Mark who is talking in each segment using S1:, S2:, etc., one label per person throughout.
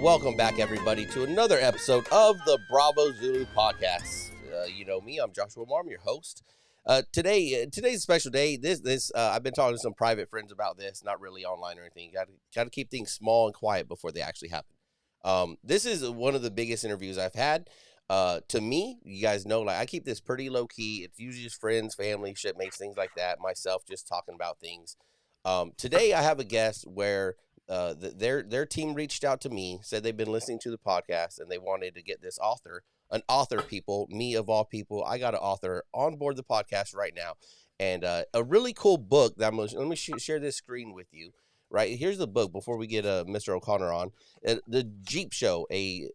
S1: Welcome back, everybody, to another episode of the Bravo Zulu podcast. You know me, I'm Joshua Moore, I'm your host. Today's a special day. I've been talking to some private friends about this, not really online or anything. Got to keep things small and quiet before they actually happen. This is one of the biggest interviews I've had. To me, you guys know, like I keep this pretty low key. It's usually just friends, family, shipmates, things like that. Myself, just talking about things. Today, I have a guest where their team reached out to me, said they've been listening to the podcast and they wanted to get this an author, me of all people. I got an author on board the podcast right now, and a really cool book that let me share this screen with you. Right, here's the book before we get Mr. O'Connor on. The Jeep Show, a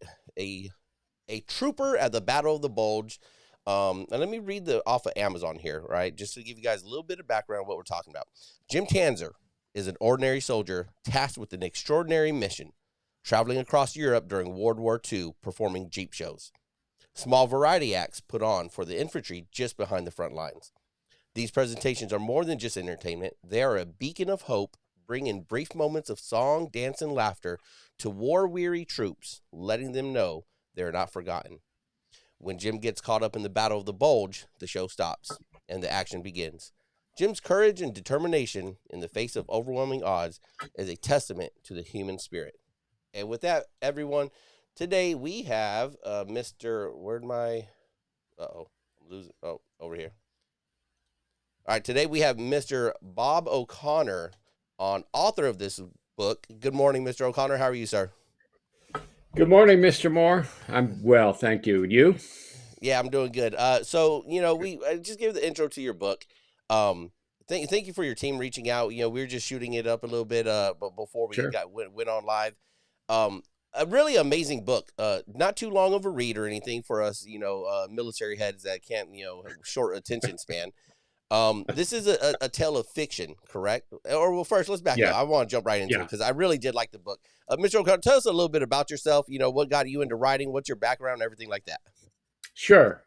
S1: Trouper at the Battle of the Bulge. And let me read off of Amazon here, right? Just to give you guys a little bit of background on what we're talking about. Jim Tanzer is an ordinary soldier tasked with an extraordinary mission, traveling across Europe during World War II, performing Jeep shows. Small variety acts put on for the infantry just behind the front lines. These presentations are more than just entertainment. They are a beacon of hope, bringing brief moments of song, dance, and laughter to war-weary troops, letting them know they're not forgotten. When Jim gets caught up in the Battle of the Bulge, the show stops and the action begins. Jim's courage and determination in the face of overwhelming odds is a testament to the human spirit. And with that, everyone, today we have Mr. Over here. All right, today we have Mr. Bob O'Connor on, author of this book. Good morning, Mr. O'Connor. How are you, sir?
S2: Good morning, Mr. Moore. I'm well, thank you. You?
S1: Yeah, I'm doing good. So we just gave the intro to your book. Thank you for your team reaching out. We were just shooting it up a little bit but before we
S2: Sure.
S1: went on live. A really amazing book. Not too long of a read or anything for us, military heads that can't, short attention span. This is a tale of fiction, correct? Or well, first let's back
S2: Yeah,
S1: up. I want to jump right into it
S2: yeah,
S1: because I really did like the book. Mr. O'Connor, tell us a little bit about yourself. What got you into writing? What's your background? Everything like that.
S2: sure.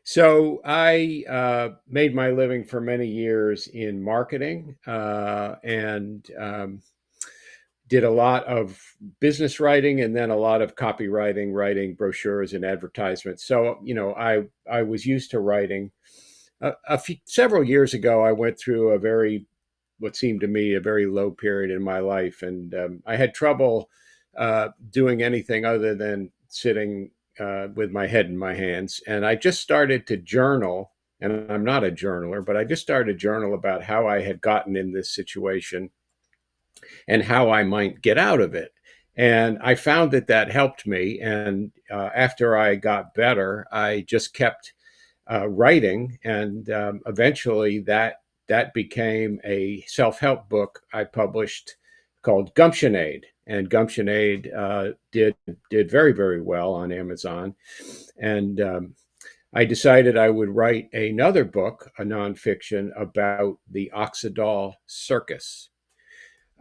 S2: So I made my living for many years in marketing and did a lot of business writing and then a lot of copywriting, writing brochures and advertisements. So, I was used to writing. Several years ago, I went through what seemed to me a very low period in my life. And I had trouble doing anything other than sitting with my head in my hands. And I just started to journal. And I'm not a journaler, but I just started to journal about how I had gotten in this situation and how I might get out of it. And I found that helped me. And after I got better, I just kept writing. And eventually that became a self-help book I published called Gumptionade. And Gumptionade did very, very well on Amazon. And I decided I would write another book, a nonfiction, about the Oxydol Circus.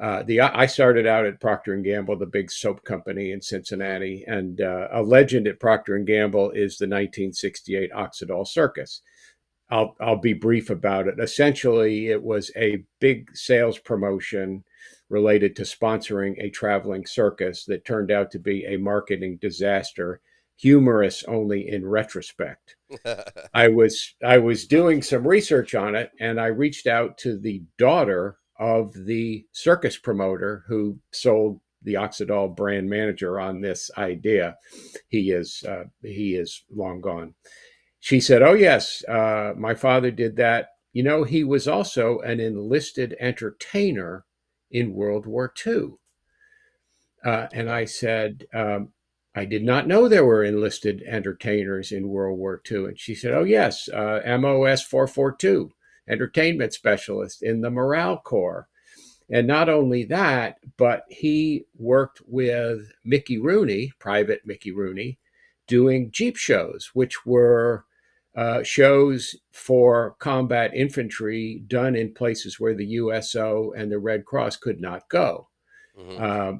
S2: I started out at Procter and Gamble, the big soap company in Cincinnati, and a legend at Procter and Gamble is the 1968 Oxydol Circus. I'll be brief about it. Essentially, it was a big sales promotion related to sponsoring a traveling circus that turned out to be a marketing disaster, humorous only in retrospect. I was doing some research on it, and I reached out to the daughter of the circus promoter who sold the Oxydol brand manager on this idea. He is long gone. She said, "Oh yes, my father did that. He was also an enlisted entertainer in World War II." And I said, I did not know there were enlisted entertainers in World War II. And she said, "Oh, yes, MOS 442, entertainment specialist in the Morale Corps." And not only that, but he worked with Mickey Rooney, Private Mickey Rooney, doing Jeep shows, which were shows for combat infantry done in places where the USO and the Red Cross could not go.
S1: Mm-hmm.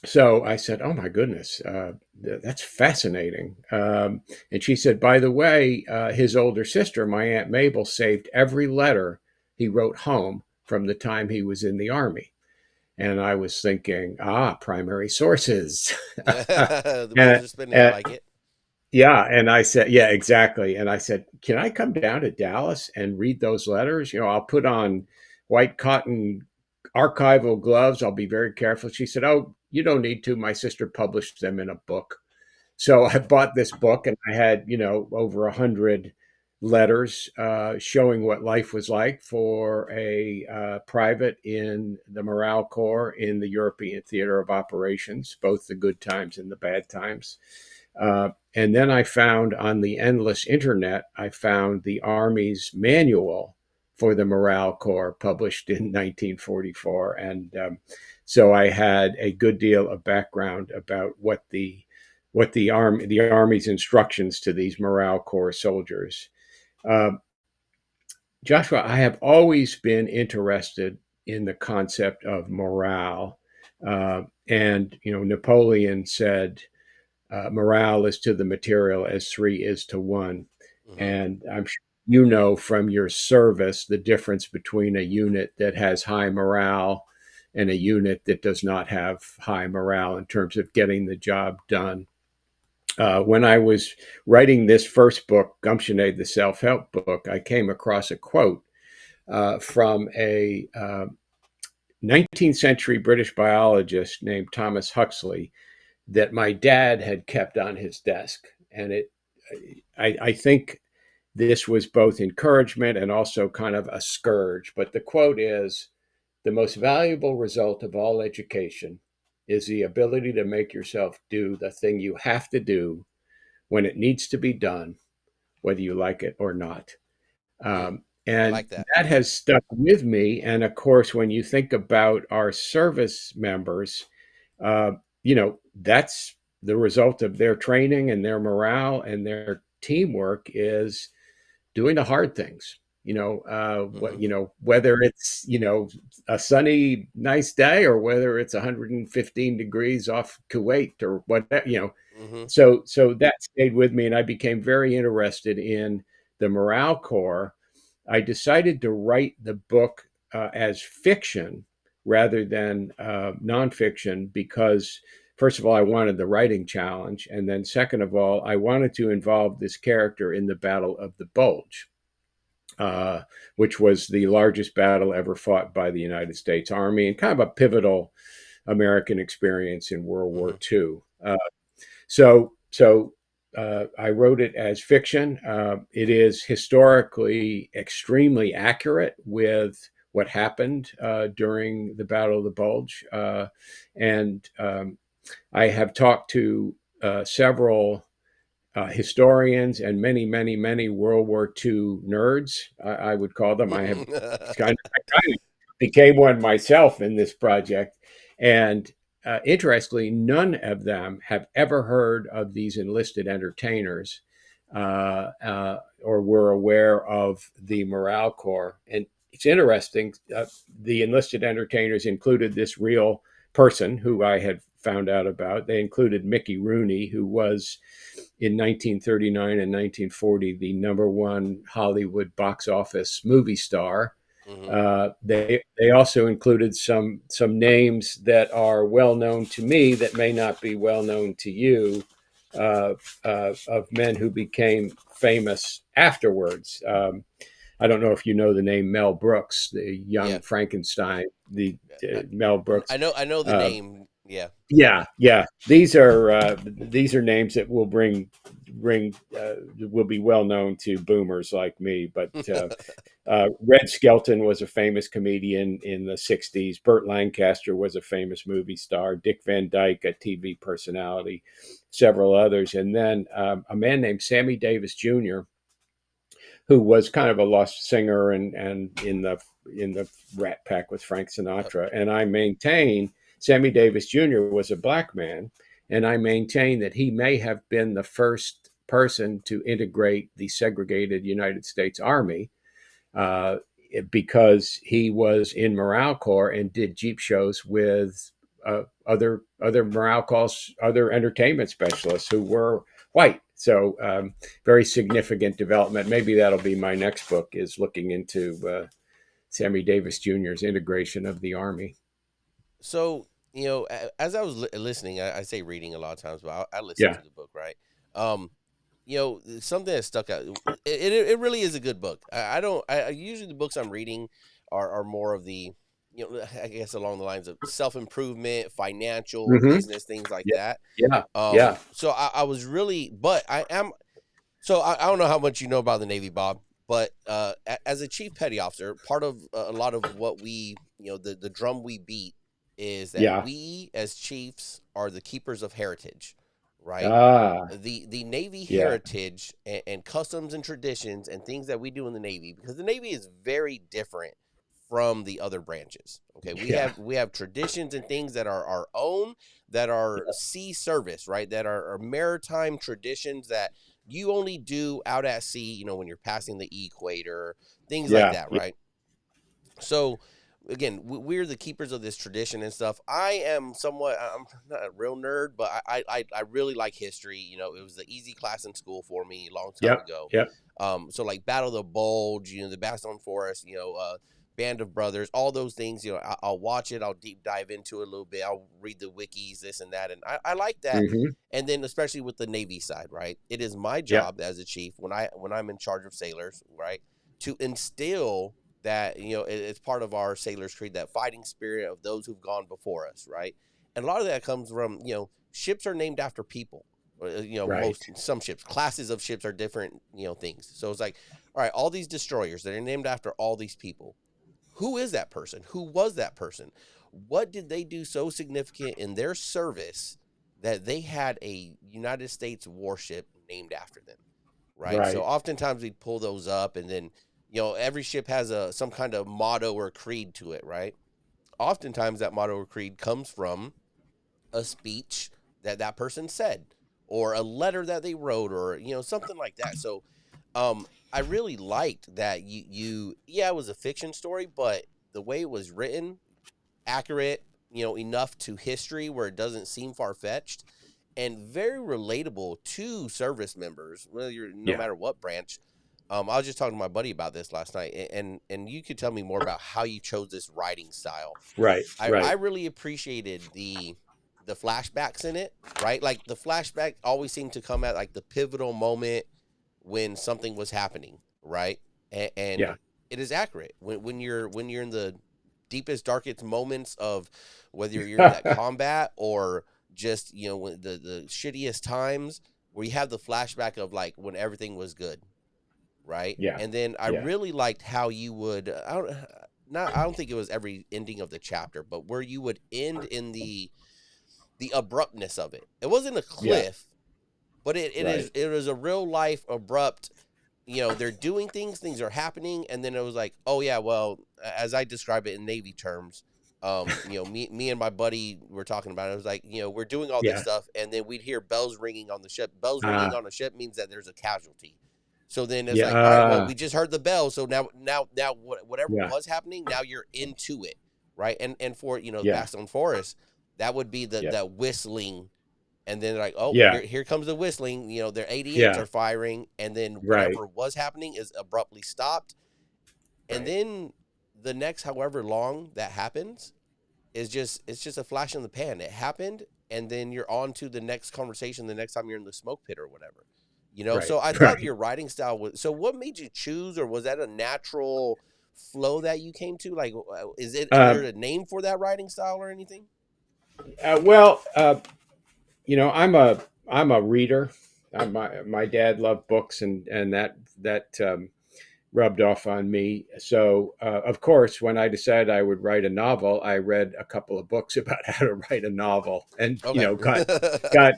S2: So I said, "Oh my goodness, that's fascinating." And she said, "By the way, his older sister, my Aunt Mabel, saved every letter he wrote home from the time he was in the Army." And I was thinking, primary sources.
S1: The
S2: and,
S1: wheels are spinning. I
S2: and
S1: like it.
S2: yeah, and I said, yeah, exactly. And I said, can I come down to Dallas and read those letters? I'll put on white cotton archival gloves. I'll be very careful. She said, oh, you don't need to. My sister published them in a book. So I bought this book, and I had, over 100 letters showing what life was like for a private in the Morale Corps in the European Theater of Operations, both the good times and the bad times. And then I found on the endless internet, I found the Army's manual for the Morale Corps published in 1944. And so I had a good deal of background about the Army's instructions to these Morale Corps soldiers. Uh, Joshua, I have always been interested in the concept of morale. And, Napoleon said, morale is to the material as three is to one.
S1: Hmm.
S2: And I'm sure you know from your service the difference between a unit that has high morale and a unit that does not have high morale in terms of getting the job done. When I was writing this first book, Gumptionade, the self help book, I came across a quote from a 19th century British biologist named Thomas Huxley that my dad had kept on his desk. And I think this was both encouragement and also kind of a scourge. But the quote is, the most valuable result of all education is the ability to make yourself do the thing you have to do when it needs to be done, whether you like it or not.
S1: Mm, I
S2: And
S1: like that.
S2: that has stuck with me. And of course, when you think about our service members, uh, that's the result of their training and their morale and their teamwork is doing the hard things.
S1: Hmm.
S2: Whether it's a sunny, nice day or whether it's 115 degrees off Kuwait or whatever.
S1: Hmm.
S2: So that stayed with me, and I became very interested in the Morale Corps. I decided to write the book as fiction rather than nonfiction because, first of all, I wanted the writing challenge. And then, second of all, I wanted to involve this character in the Battle of the Bulge, uh, which was the largest battle ever fought by the United States Army and kind of a pivotal American experience in World War
S1: Hmm.
S2: II. So I wrote it as fiction. It is historically extremely accurate with what happened during the Battle of the Bulge. And I have talked to several historians and many, many, many World War II nerds, I would call them. I kind of became one myself in this project. And interestingly, none of them have ever heard of these enlisted entertainers or were aware of the Morale Corps. And it's interesting, the enlisted entertainers included this real person who I had found out about. They included Mickey Rooney, who was in 1939 and 1940 the number one Hollywood box office movie star.
S1: Hmm.
S2: They also included some names that are well known to me that may not be well known to you, of men who became famous afterwards. I don't know if you know the name Mel Brooks, the
S1: Yeah.
S2: young Frankenstein. The Mel Brooks.
S1: I know the
S2: Uh,
S1: name. Yeah.
S2: yeah, yeah. These are names that will be well known to boomers like me. But Red Skelton was a famous comedian in the '60s. Burt Lancaster was a famous movie star. Dick Van Dyke, a TV personality, several others, and then a man named Sammy Davis Jr., who was kind of a lost singer and in the Rat Pack with Frank Sinatra. And I maintain Sammy Davis Jr. was a black man, and I maintain that he may have been the first person to integrate the segregated United States Army, uh, because he was in Morale Corps and did Jeep shows with other Morale Corps, other entertainment specialists who were white. So very significant development. Maybe that'll be my next book, is looking into Sammy Davis Jr.'s integration of the Army.
S1: So, as I was listening, I say reading a lot of times, but I listen
S2: Yeah.
S1: to the book, right? Um, something that stuck out. It really is a good book. I don't. Usually the books I'm reading are more of the, I guess along the lines of self improvement, financial,
S2: Hmm.
S1: business, things like
S2: Yeah.
S1: that.
S2: Yeah. Yeah.
S1: So I was really, but I am. So I don't know how much you know about the Navy, Bob, but as a chief petty officer, part of a lot of what we, the drum we beat is that
S2: Yeah.
S1: we as chiefs are the keepers of heritage, right?
S2: Ah.
S1: The Navy
S2: Yeah.
S1: heritage and customs and traditions and things that we do in the Navy, because the Navy is very different from the other branches. Okay,
S2: Yeah.
S1: we have traditions and things that are our own, that are sea service, right? That are maritime traditions that you only do out at sea, when you're passing the equator, things like
S2: Yeah.
S1: that,
S2: Yeah.
S1: right? So again, we're the keepers of this tradition and stuff. I am somewhat, I'm not a real nerd, but I really like history. It was the easy class in school for me a long time
S2: Yep.
S1: ago.
S2: Yep.
S1: So like Battle of the Bulge, the Bastion Forest, Band of Brothers, all those things. I'll watch it, I'll deep dive into it a little bit, I'll read the wikis, this and that, and I like that.
S2: Hmm.
S1: And then especially with the Navy side, right? It is my
S2: Yep.
S1: job as a chief, when I'm in charge of sailors, right, to instill that, it's part of our sailors creed, that fighting spirit of those who've gone before us, right? And a lot of that comes from, ships are named after people.
S2: Right.
S1: Some ships, classes of ships are different, things. So it's like, all right, all these destroyers that are named after all these people, who is that person? Who was that person? What did they do so significant in their service that they had a United States warship named after them? Right. So
S2: Right.
S1: oftentimes we pull those up, and then, every ship has some kind of motto or creed to it, right? Oftentimes that motto or creed comes from a speech that person said, or a letter that they wrote, or something like that. So I really liked that yeah, it was a fiction story, but the way it was written, accurate, enough to history where it doesn't seem far-fetched, and very relatable to service members, whether you're, no
S2: Yeah.
S1: matter what branch. I was just talking to my buddy about this last night, and you could tell me more about how you chose this writing style.
S2: Right.
S1: I
S2: Right.
S1: really appreciated the flashbacks in it, right? Like the flashback always seemed to come at like the pivotal moment when something was happening, right? And
S2: Yeah.
S1: it is accurate when you're in the deepest, darkest moments of, whether you're in that combat or just, when the shittiest times, where you have the flashback of like when everything was good, right?
S2: Yeah.
S1: And then I
S2: Yeah.
S1: really liked how you would, I don't think it was every ending of the chapter, but where you would end in the abruptness of it. It wasn't a
S2: Yeah.
S1: cliff, but
S2: Right.
S1: it was a real life abrupt. They're doing things are happening, and then it was like, oh yeah, well, as I describe it in Navy terms, me and my buddy were talking about it. It was like, we're doing all this
S2: Yeah.
S1: stuff, and then we'd hear bells ringing on the ship. Bells
S2: Uh,
S1: ringing on a ship means that there's a casualty. So then it's
S2: yeah.
S1: like, all right, well, we just heard the bell, so now whatever
S2: Yeah.
S1: was happening, now you're into it, right? And for,
S2: Yeah.
S1: Baston Forest, that would be
S2: Yeah.
S1: that whistling, and then like, oh,
S2: Yeah.
S1: here comes the whistling. Their 88s
S2: Yeah.
S1: are firing, and then
S2: Right.
S1: whatever was happening is abruptly stopped, and
S2: Right.
S1: then the next however long that happens is just a flash in the pan. It happened, and then you're on to the next conversation the next time you're in the smoke pit or whatever.
S2: Right.
S1: So I thought
S2: Right.
S1: your writing style was. So what made you choose, or was that a natural flow that you came to? Like, is there
S2: Um,
S1: a name for that writing style or anything?
S2: well, I'm a reader. My dad loved books, and that rubbed off on me. So, of course, when I decided I would write a novel, I read a couple of books about how to write a novel, and
S1: Okay.
S2: got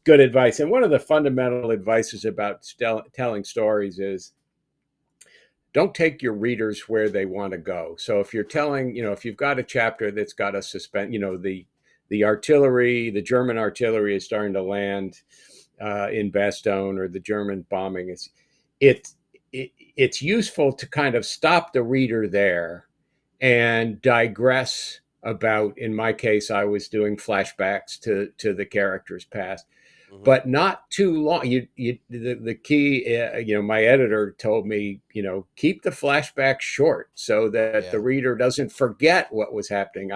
S2: good advice. And one of the fundamental advices about telling stories is don't take your readers where they want to go. So if you're telling, if you've got a chapter that's got a suspense, the artillery, the German artillery is starting to land in Bastogne, or the German bombing is, it, it's useful to kind of stop the reader there and digress about. In my case, I was doing flashbacks to the character's past,
S1: Hmm.
S2: but not too long. The key, my editor told me, keep the flashback short so that the
S1: Yeah.
S2: reader doesn't forget what was happening.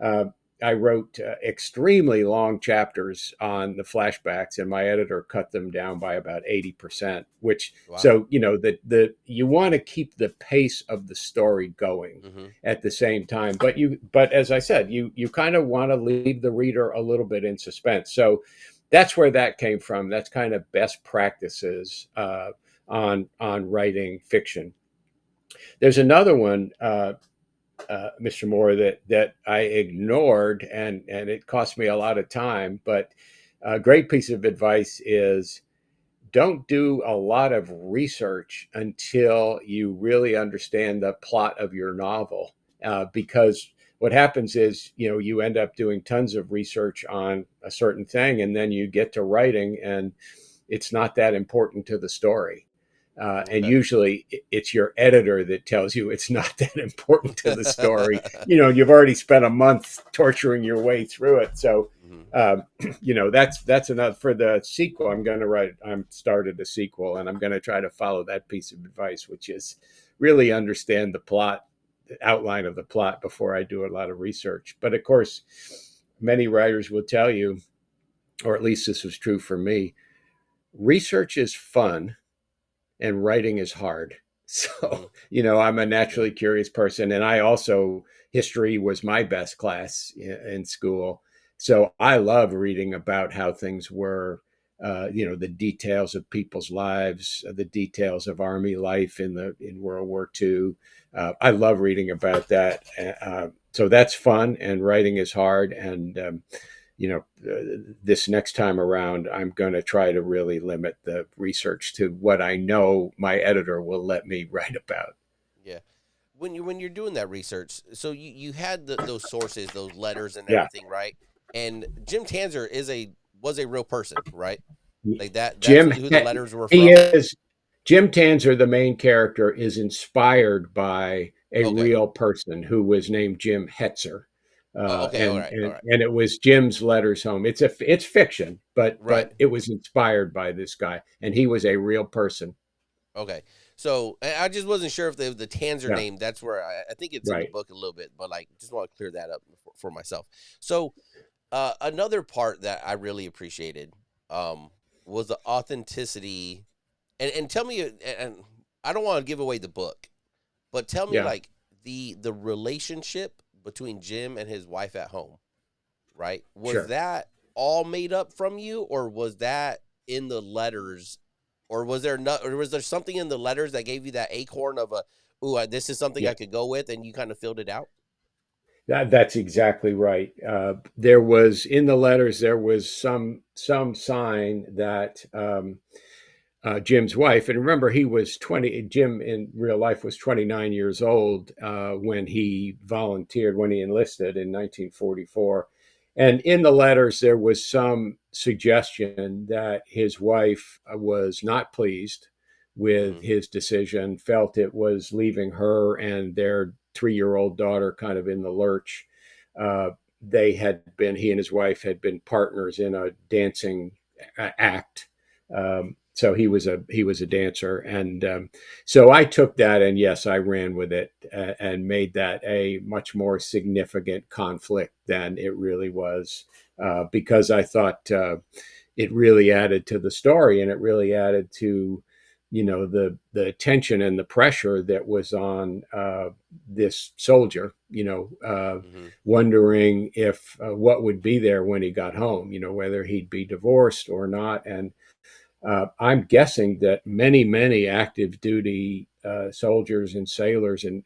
S2: uh, I wrote extremely long chapters on the flashbacks, and my editor cut them down by about 80%. Which,
S1: Wow.
S2: so the you want to keep the pace of the story going
S1: Hmm.
S2: at the same time, but as I said, you kind of want to leave the reader a little bit in suspense. So that's where that came from. That's kind of best practices on writing fiction. There's another one, Mr. Moore, that I ignored, and it cost me a lot of time. But a great piece of advice is don't do a lot of research until you really understand the plot of your novel, because what happens is you end up doing tons of research on a certain thing, and then you get to writing, and it's not that important to the story. And
S1: Okay.
S2: usually it's your editor that tells you it's not that important to the story. You've already spent a month torturing your way through it. So,
S1: Hmm.
S2: that's enough for the sequel. I'm going to write. I'm started a sequel, and I'm going to try to follow that piece of advice, which is really understand the plot, the outline of the plot before I do a lot of research. But of course, many writers will tell you, or at least this was true for me, research is fun and writing is hard.
S1: Hmm.
S2: So, I'm a
S1: Yeah.
S2: naturally curious person. And I also, history was my best class in school. So I love reading about how things were, the details of people's lives, the details of Army life in World War II. I love reading about that. So that's fun, and writing is hard. And this next time around, I'm going to try to really limit the research to what I know my editor will let me write about.
S1: Yeah. When you're doing that research, so you had those sources, those letters and
S2: Yeah.
S1: everything, right? And Jim Tanzer was a real person, right? Like that's
S2: Jim,
S1: who the letters were
S2: he
S1: from.
S2: is, Jim Tanzer, the main character, is inspired by a
S1: Okay.
S2: real person who was named Jim Hetzer.
S1: Oh, okay. All right. All right.
S2: And it was Jim's letters home. It's fiction,
S1: Right.
S2: but it was inspired by this guy, and he was a real person.
S1: Okay. So I just wasn't sure if the Tanzer
S2: Yeah,
S1: name. That's where I think it's in the
S2: right.
S1: book a little bit, but like just want to clear that up for myself. So another part that I really appreciated um, was the authenticity. And tell me, and I don't want to give away the book, but tell me
S2: Yeah,
S1: like the relationship between Jim and his wife at home, right? Was
S2: sure.
S1: that all made up from you, or was that in the letters, or was there not, or was there something in the letters that gave you that acorn of a, ooh, this is something
S2: Yeah.
S1: I could go with, and you kind of filled it out?
S2: That's exactly right. There was in the letters there was some sign that Jim's wife, and remember he was 20. Jim in real life was 29 years old when he volunteered, when he enlisted in 1944. And in the letters there was some suggestion that his wife was not pleased with
S1: Mm-hmm.
S2: his decision, felt it was leaving her and their 3-year-old daughter kind of in the lurch. Uh, he and his wife had been partners in a dancing act. So he was a dancer, and so I took that, and yes, I ran with it and made that a much more significant conflict than it really was, because I thought it really added to the story, and it really added to the tension and the pressure that was on this soldier,
S1: Mm-hmm.
S2: wondering if what would be there when he got home, whether he'd be divorced or not. And I'm guessing that many active duty soldiers and sailors and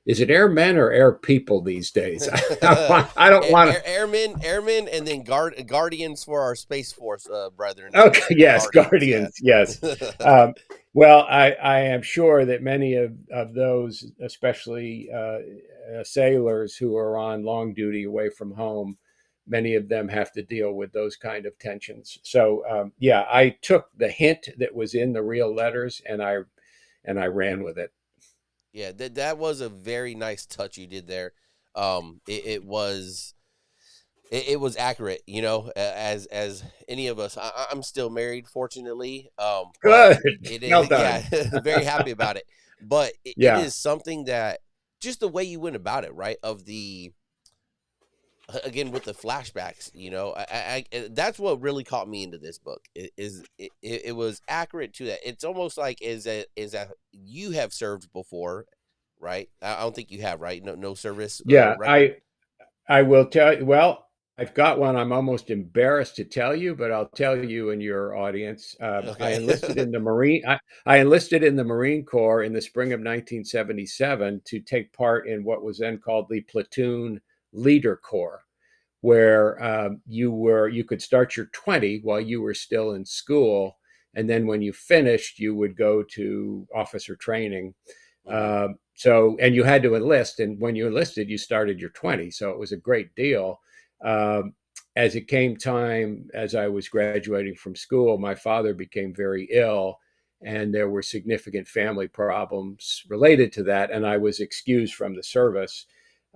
S2: is it airmen or air people these days? I don't want
S1: Airmen, and then guardians for our space force brethren,
S2: to. Okay, yes,
S1: guardians. Yeah.
S2: guardians, yes. Um, well, I am sure that many of those, especially sailors who are on long duty away from home, many of them have to deal with those kind of tensions. So yeah, I took the hint that was in the real letters, and I ran with it.
S1: Yeah, that was a very nice touch you did there. It was it was accurate, as any of us. I'm still married, fortunately. But
S2: Good,
S1: it
S2: well
S1: is,
S2: done.
S1: yeah, very happy about it. But it
S2: Yeah,
S1: is something that just the way you went about it, right? Of the again with the flashbacks, that's what really caught me into this book. It was accurate to that. It's almost like is that you have served before, right? I don't think you have, right? No service
S2: Yeah,
S1: record.
S2: I will tell you. Well, I've got one. I'm almost embarrassed to tell you, but I'll tell you and your audience. I
S1: Okay.
S2: enlisted in the Marine. I enlisted in the Marine Corps in the spring of 1977 to take part in what was then called the Platoon Leader Corps, where you could start your 20 while you were still in school, and then when you finished, you would go to officer training.
S1: Hmm.
S2: And you had to enlist, and when you enlisted, you started your 20. So it was a great deal. Um, as it came time, as I was graduating from school, my father became very ill, and there were significant family problems related to that, and I was excused from the service.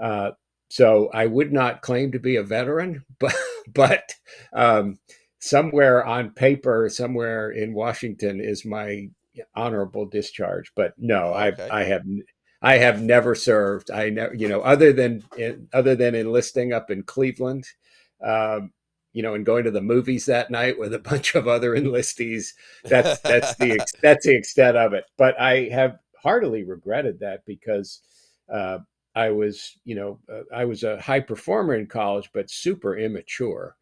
S2: Uh, so I would not claim to be a veteran, but um, somewhere on paper, somewhere in Washington, is my honorable discharge. But no,
S1: Oh, okay.
S2: I have never served. I never, other than enlisting up in Cleveland, um, and going to the movies that night with a bunch of other enlistees. That's the extent of it. But I have heartily regretted that because uh, I was a high performer in college, but super immature.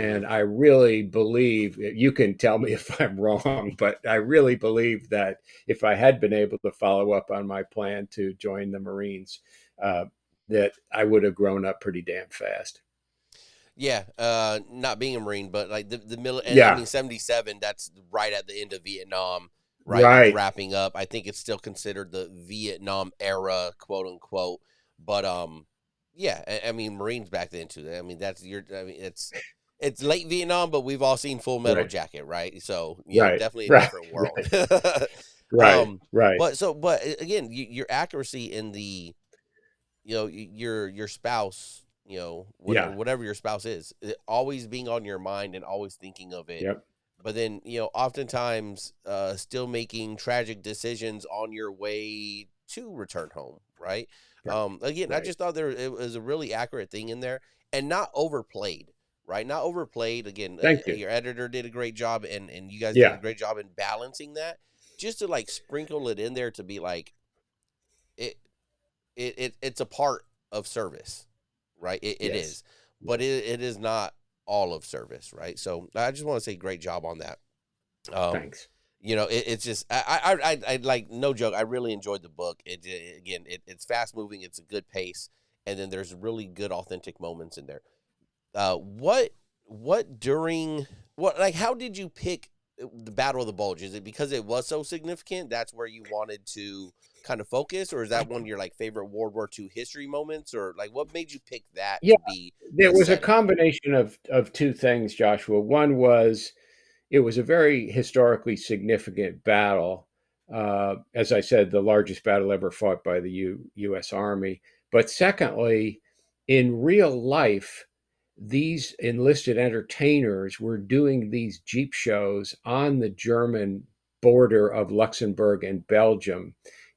S1: Hmm.
S2: And I really believe, you can tell me if I'm wrong, but I really believe that if I had been able to follow up on my plan to join the Marines, uh, that I would have grown up pretty damn fast.
S1: Yeah, not being a Marine, but like and I
S2: Yeah,
S1: mean 77. That's right at the end of Vietnam, right? Like
S2: right.
S1: wrapping up. I think it's still considered the Vietnam era, quote unquote. But yeah. I mean Marines back then too. I mean that's your. I mean it's late Vietnam, but we've all seen Full Metal
S2: Right,
S1: Jacket, right? So
S2: right,
S1: definitely a
S2: right,
S1: different world.
S2: right, right, right.
S1: But again, your accuracy in the your spouse,
S2: Yeah,
S1: whatever your spouse is, always being on your mind and always thinking of it,
S2: yep,
S1: but then oftentimes still making tragic decisions on your way to return home, right?
S2: right,
S1: Again, I
S2: right.
S1: just thought it was a really accurate thing in there, and not overplayed, right? Not overplayed. Again,
S2: Thank you.
S1: your editor did a great job, and you guys did a
S2: Yeah,
S1: great job in balancing that, just to like sprinkle it in there to be like it it's a part of service, right? It
S2: yes,
S1: is, but
S2: yes.
S1: it is not all of service, right? So I just want to say great job on that. Um,
S2: Thanks.
S1: it's just I like, no joke. I really enjoyed the book. Again, it's fast moving. It's a good pace, and then there's really good authentic moments in there. What during what like how did you pick the Battle of the Bulge? Is it because it was so significant? That's where you wanted to kind of focus, or is that one of your like favorite World War II history moments, or like what made you pick that
S2: Yeah,
S1: to be
S2: there
S1: the
S2: was a
S1: setting?
S2: combination of two things, Joshua. One was it was a very historically significant battle. As I said, the largest battle ever fought by the U.S. Army. But secondly, in real life, these enlisted entertainers were doing these Jeep shows on the German border of Luxembourg and Belgium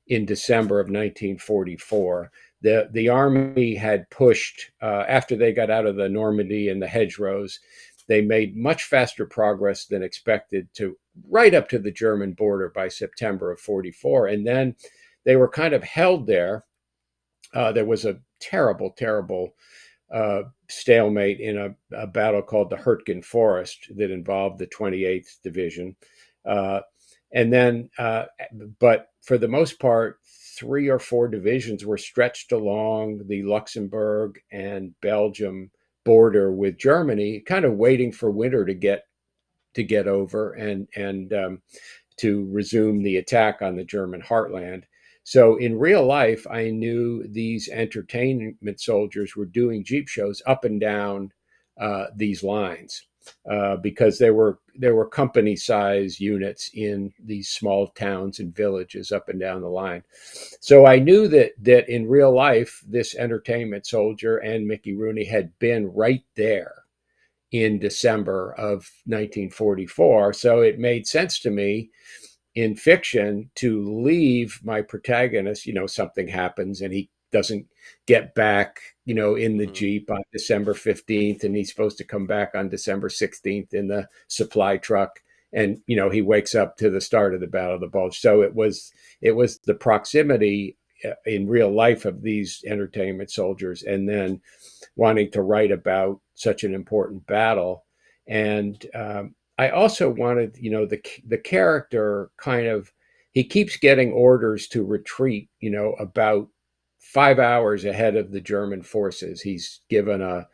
S2: in December of 1944. The army had pushed after they got out of the Normandy and the hedgerows. They made much faster progress than expected to right up to the German border by September of 44. And then they were kind of held there. There was a terrible, terrible stalemate in a battle called the Hurtgen Forest that involved the 28th Division. Uh, and then, but for the most part, three or four divisions were stretched along the Luxembourg and Belgium border with Germany, kind of waiting for winter to get over and to resume the attack on the German heartland. So in real life, I knew these entertainment soldiers were doing Jeep shows up and down these lines because there were company size units in these small towns and villages up and down the line. So I knew that in real life, this entertainment soldier and Mickey Rooney had been right there in December of 1944. So it made sense to me in fiction to leave my protagonist. Something happens and he doesn't get back, in the
S1: Hmm.
S2: Jeep on December 15th, and he's supposed to come back on December 16th in the supply truck. And, he wakes up to the start of the Battle of the Bulge. So it was the proximity in real life of these entertainment soldiers, and then wanting to write about such an important battle. And I also wanted, the character kind of, he keeps getting orders to retreat, about 5 hours ahead of the German forces. He's given a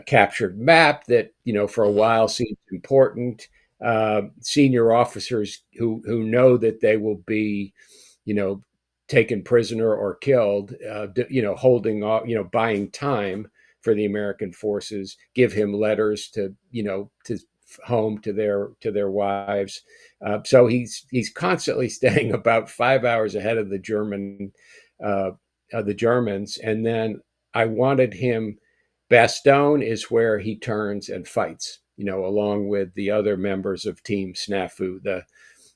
S2: captured map that, for a
S1: Hmm.
S2: while seems important. Senior officers who know that they will be, you know, taken prisoner or killed, holding off, buying time for the American forces, give him letters to, to home to their wives. So he's constantly staying about 5 hours ahead of uh, the Germans, and then I wanted him. Bastogne is where he turns and fights, along with the other members of Team Snafu, the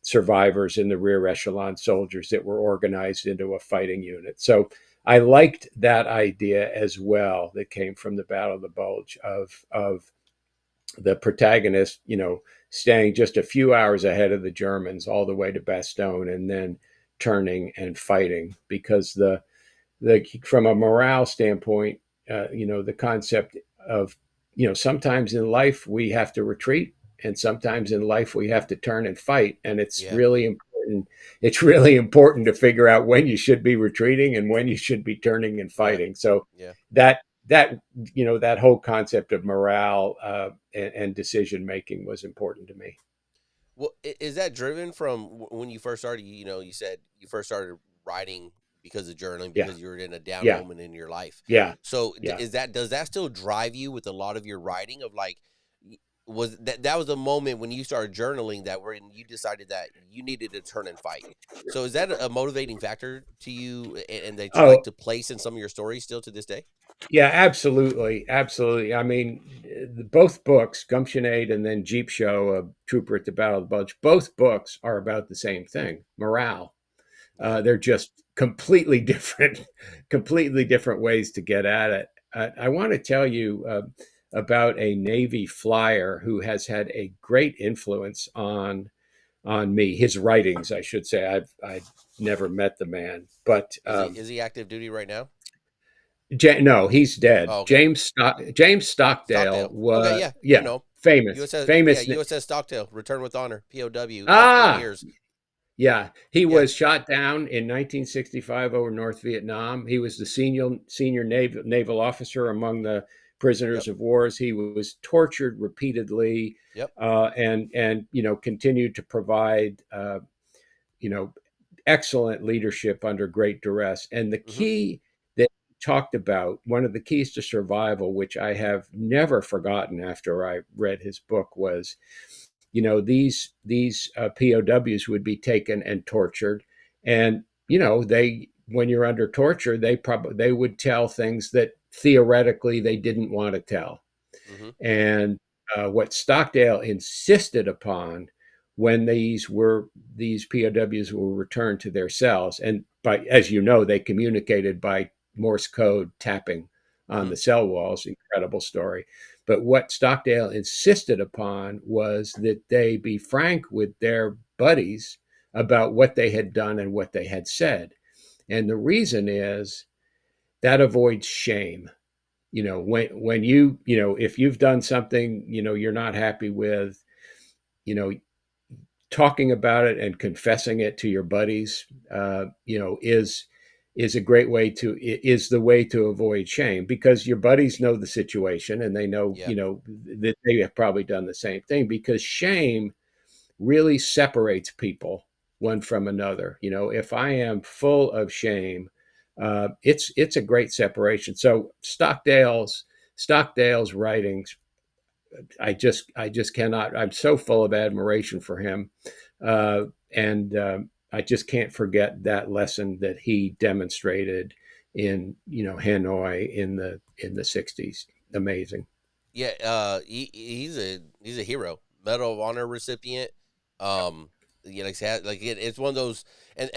S2: survivors in the rear echelon soldiers that were organized into a fighting unit. So I liked that idea as well that came from the Battle of the Bulge of the protagonist, staying just a few hours ahead of the Germans all the way to Bastogne and then turning and fighting because from a morale standpoint, the concept of, sometimes in life we have to retreat, and sometimes in life we have to turn and fight, and it's
S1: Yeah.
S2: really important. It's really important to figure out when you should be retreating and when you should be turning and
S1: Yeah.
S2: fighting. So
S1: Yeah.
S2: that that whole concept of morale and decision making was important to me.
S1: Well, is that driven from when you first started? You said you first started writing because of journaling
S2: Yeah,
S1: because you were in a down
S2: yeah,
S1: moment in your life.
S2: yeah,
S1: So
S2: yeah.
S1: does that still drive you with a lot of your writing of like was that was a moment when you started journaling that when you decided that you needed to turn and fight. So is that a motivating factor to you and that you like
S2: Oh,
S1: to place in some of your stories still to this day?
S2: yeah, absolutely, absolutely. I mean, both books, Gumptionade and then Jeep Show, Trouper at the Battle of the Bulge, both books are about the same thing: morale.
S1: Yeah.
S2: They're just completely different, completely different ways to get at it. I want to tell you about a Navy flyer who has had a great influence on me. His writings, I should say. I've never met the man, but
S1: Is he active duty right now?
S2: No, he's dead.
S1: Oh, okay.
S2: James Stockdale
S1: Stockdale. Okay,
S2: was,
S1: yeah, I
S2: yeah,
S1: know.
S2: famous,
S1: USS, yeah,
S2: famous.
S1: USS Stockdale, return with honor, POW, lost 8
S2: Ah,
S1: years.
S2: yeah, he
S1: Yeah,
S2: was shot down in 1965 over North Vietnam. He was the senior naval officer among the
S1: yep,
S2: prisoners of wars. He was tortured repeatedly,
S1: yep.
S2: and continued to provide you know excellent leadership under great duress. And the
S1: Mhm,
S2: key that he talked about, one of the keys to survival, which I have never forgotten after I read his book, was these POWs would be taken and tortured, and they when you're under torture, they would tell things that theoretically they didn't want to tell.
S1: mhm,
S2: And what Stockdale insisted upon when these POWs were returned to their cells, and by as you know, they communicated by Morse code tapping on
S1: mhm,
S2: the cell walls. Incredible story. But what Stockdale insisted upon was that they be frank with their buddies about what they had done and what they had said. And the reason is that avoids shame. When if you've done something, you're not happy with, you know talking about it and confessing it to your buddies, is a great way to is the way to avoid shame, because your buddies know the situation and they know,
S1: yeah,
S2: that they have probably done the same thing, because shame really separates people one from another. If I am full of shame, it's a great separation. So Stockdale's writings, I just cannot. I'm so full of admiration for him, and I just can't forget that lesson that he demonstrated in Hanoi in the '60s. Amazing.
S1: yeah. He's a hero, Medal of Honor recipient. Um, like I said, like it's one of those, and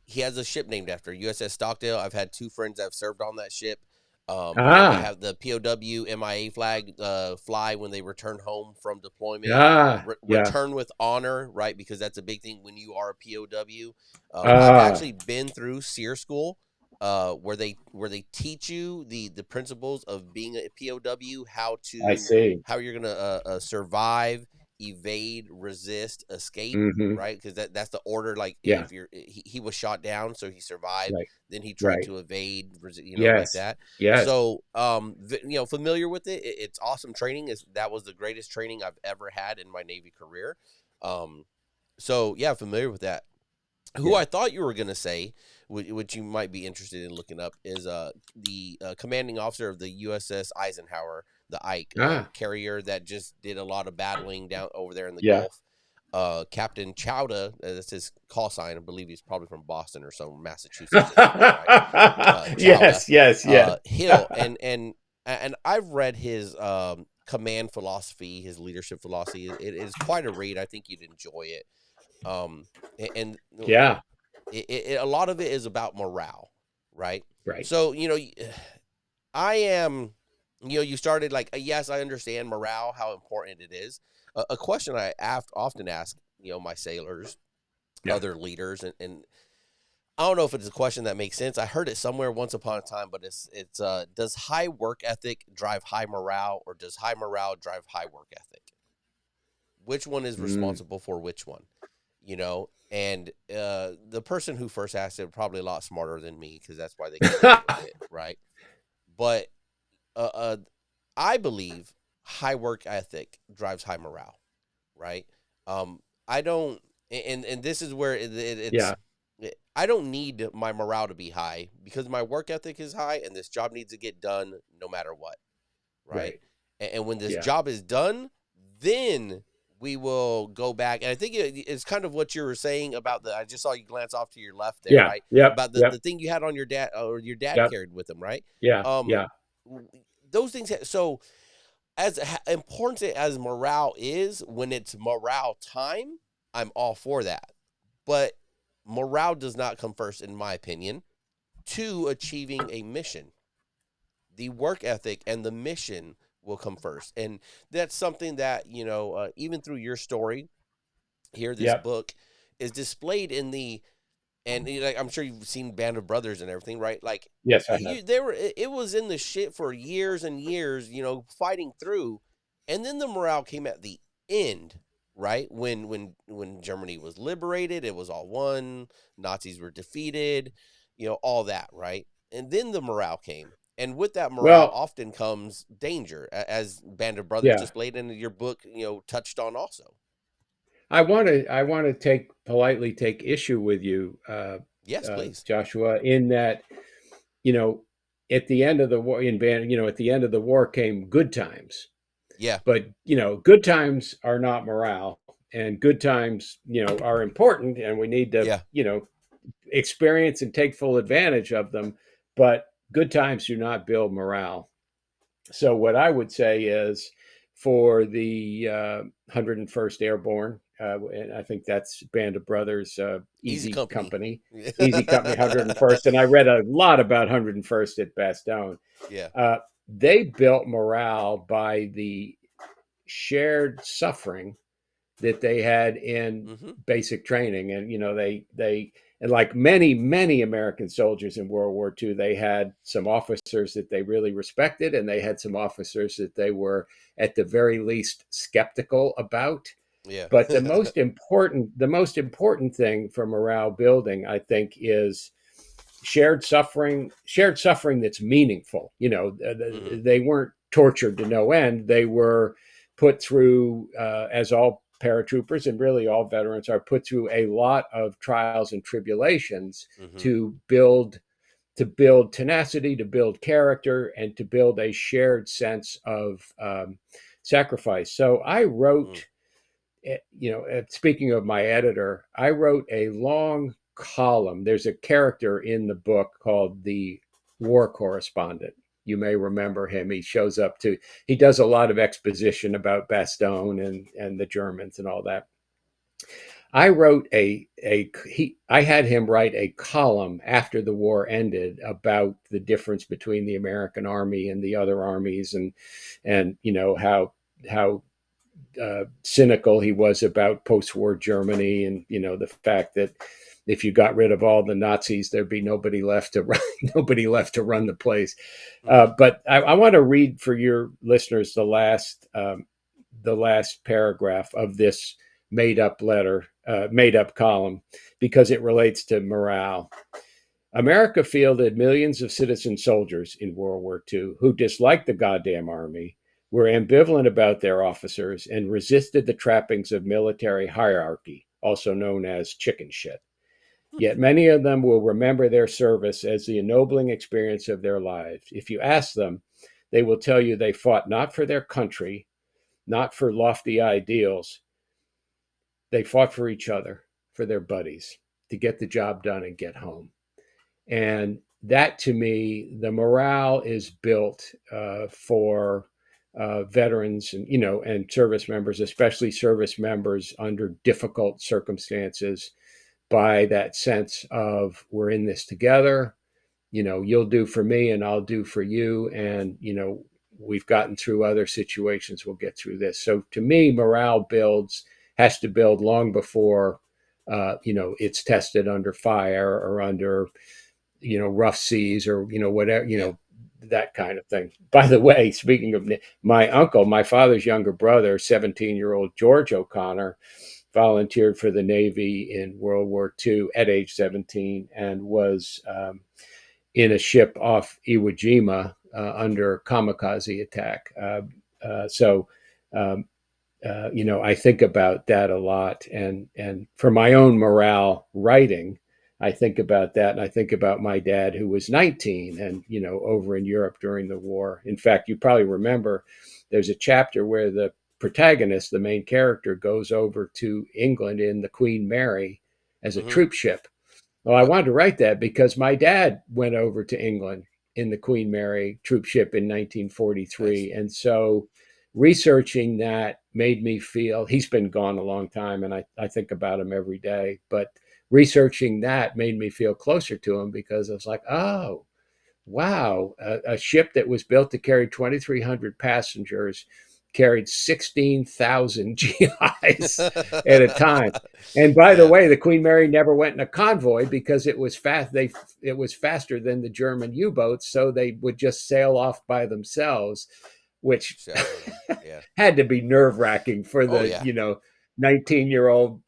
S1: he has a ship named after USS Stockdale. I've had two friends that have served on that ship. They
S2: Ah,
S1: have the POW MIA flag fly when they return home from deployment.
S2: yeah.
S1: Return with honor, right? Because that's a big thing when you are a POW. I've
S2: Ah,
S1: actually been through SEER school, where they teach you the principles of being a POW,
S2: I see.
S1: how you're gonna survive, evade, resist, escape,
S2: Hmm.
S1: right? Because that's the order. Like
S2: Yeah,
S1: if he was shot down, so he survived.
S2: right,
S1: Then he tried
S2: right.
S1: to evade, like
S2: Yes,
S1: that.
S2: yes,
S1: So, familiar with it. It's awesome training. That was the greatest training I've ever had in my Navy career. Um, so yeah, familiar with that. Who
S2: yeah.
S1: I thought you were gonna say, which you might be interested in looking up, is the commanding officer of the USS Eisenhower, the Ike
S2: Ah,
S1: carrier that just did a lot of battling down over there in the
S2: yeah.
S1: Gulf. Captain Chowda, that's his call sign. I believe he's probably from Boston or some Massachusetts at that point, right? Chowda,
S2: Yes, yes, yes.
S1: Hill, and I've read his command philosophy, his leadership philosophy. It is quite a read. I think you'd enjoy it. Um, and
S2: Yeah,
S1: a lot of it is about morale, right?
S2: right.
S1: So I am, you started like, yes, I understand morale, how important it is. A question I often ask, my sailors,
S2: Yeah.
S1: other leaders, and I don't know if it's a question that makes sense. I heard it somewhere once upon a time, but it's does high work ethic drive high morale, or does high morale drive high work ethic? Which one is
S2: Mm.
S1: responsible for which one? And the person who first asked it probably a lot smarter than me, because that's why they came up with it, right? But uh, uh, I believe high work ethic drives high morale, right? I don't, and this is where
S2: Yeah,
S1: I don't need my morale to be high, because my work ethic is high, and this job needs to get done no matter what, right?
S2: right.
S1: And when this
S2: Yeah.
S1: job is done, then we will go back. And I think it's kind of what you were saying about I just saw you glance off to your left there,
S2: Yeah.
S1: right?
S2: Yep.
S1: About
S2: Yep.
S1: the thing you had on your dad, or your dad
S2: Yep.
S1: carried with him, right?
S2: Yeah.
S1: Um,
S2: Yeah.
S1: those things. So as important as morale is, when it's morale time, I'm all for that. But morale does not come first, in my opinion, to achieving a mission. The work ethic and the mission will come first, and that's something that even through your story here, this
S2: Yep.
S1: book is displayed in and like, I'm sure you've seen Band of Brothers and everything, right? Like,
S2: Yes, I have.
S1: they were it was in the shit for years and years, fighting through, and then the morale came at the end, right? When Germany was liberated, it was all won, Nazis were defeated, all that, right? And then the morale came. And with that morale
S2: Well,
S1: often comes danger, as Band of Brothers
S2: yeah.
S1: displayed, and your book, touched on also.
S2: I want to politely take issue with you,
S1: Yes, please.
S2: Joshua, in that, you know, at the end of the war at the end of the war came good times.
S1: Yeah,
S2: But, good times are not morale, and good times, are important, and we need to,
S1: yeah.
S2: experience and take full advantage of them. But good times do not build morale. So what I would say is, for the 101st Airborne, and I think that's Band of Brothers,
S1: Easy
S2: Easy
S1: Company.
S2: Company, Easy Company 101st, and I read a lot about 101st at Bastogne.
S1: Yeah.
S2: Uh, they built morale by the shared suffering that they had in
S1: Mm-hmm.
S2: basic training. And they and like many American soldiers in World War II, they had some officers that they really respected, and they had some officers that they were at the very least skeptical about.
S1: Yeah.
S2: But the most important thing for morale building, I think, is shared suffering that's meaningful.
S1: Mm-hmm.
S2: They weren't tortured to no end. They were put through, as all paratroopers and really all veterans are put through, a lot of trials and tribulations
S1: Mm-hmm.
S2: to build tenacity, to build character, and to build a shared sense of sacrifice. So I wrote, speaking of my editor, I wrote a long column. There's a character in the book called the war correspondent. You may remember him. He does a lot of exposition about Bastogne and the Germans and all that. I wrote I had him write a column after the war ended about the difference between the American army and the other armies, and how cynical he was about post-war Germany, and the fact that if you got rid of all the Nazis, there'd be nobody left to run, nobody left to run the place.
S1: Hmm.
S2: But I want to read for your listeners the last paragraph of this made up letter, made up column, because it relates to morale. America fielded millions of citizen soldiers in World War II who disliked the goddamn army, were ambivalent about their officers, and resisted the trappings of military hierarchy, also known as chicken shit. Yet many of them will remember their service as the ennobling experience of their lives. If you ask them, they will tell you they fought not for their country, not for lofty ideals. They fought for each other, for their buddies, to get the job done and get home. And that, to me, the morale is built for veterans and and service members, especially service members under difficult circumstances, by that sense of we're in this together. You'll do for me and I'll do for you, and we've gotten through other situations. We'll get through this. So to me, morale has to build long before it's tested under fire or under rough seas or whatever,
S1: Yeah.
S2: that kind of thing. By the way, speaking of my uncle, my father's younger brother, 17-year-old George O'Connor, volunteered for the Navy in World War II at age 17 and was in a ship off Iwo Jima under kamikaze attack. So um, I think about that a lot, and for my own morale writing, I think about that, and I think about my dad who was 19 and over in Europe during the war. In fact, you probably remember there's a chapter where the protagonist, the main character, goes over to England in the Queen Mary as a
S1: Hmm.
S2: troop ship. Well, I
S1: Yep.
S2: wanted to write that because my dad went over to England in the Queen Mary troop ship in
S1: Nice.
S2: 1943. And so researching that made me feel he's been gone a long time, and I think about him every day. But researching that made me feel closer to him because I was like, oh, wow, a ship that was built to carry 2,300 passengers carried 16,000 GIs at a time. And by the
S1: Yeah.
S2: way, the Queen Mary never went in a convoy because it was fast. It was faster than the German U-boats, so they would just sail off by themselves, which
S1: Exactly. Yeah.
S2: had to be nerve-wracking for
S1: Oh
S2: the
S1: yeah.
S2: 19-year-old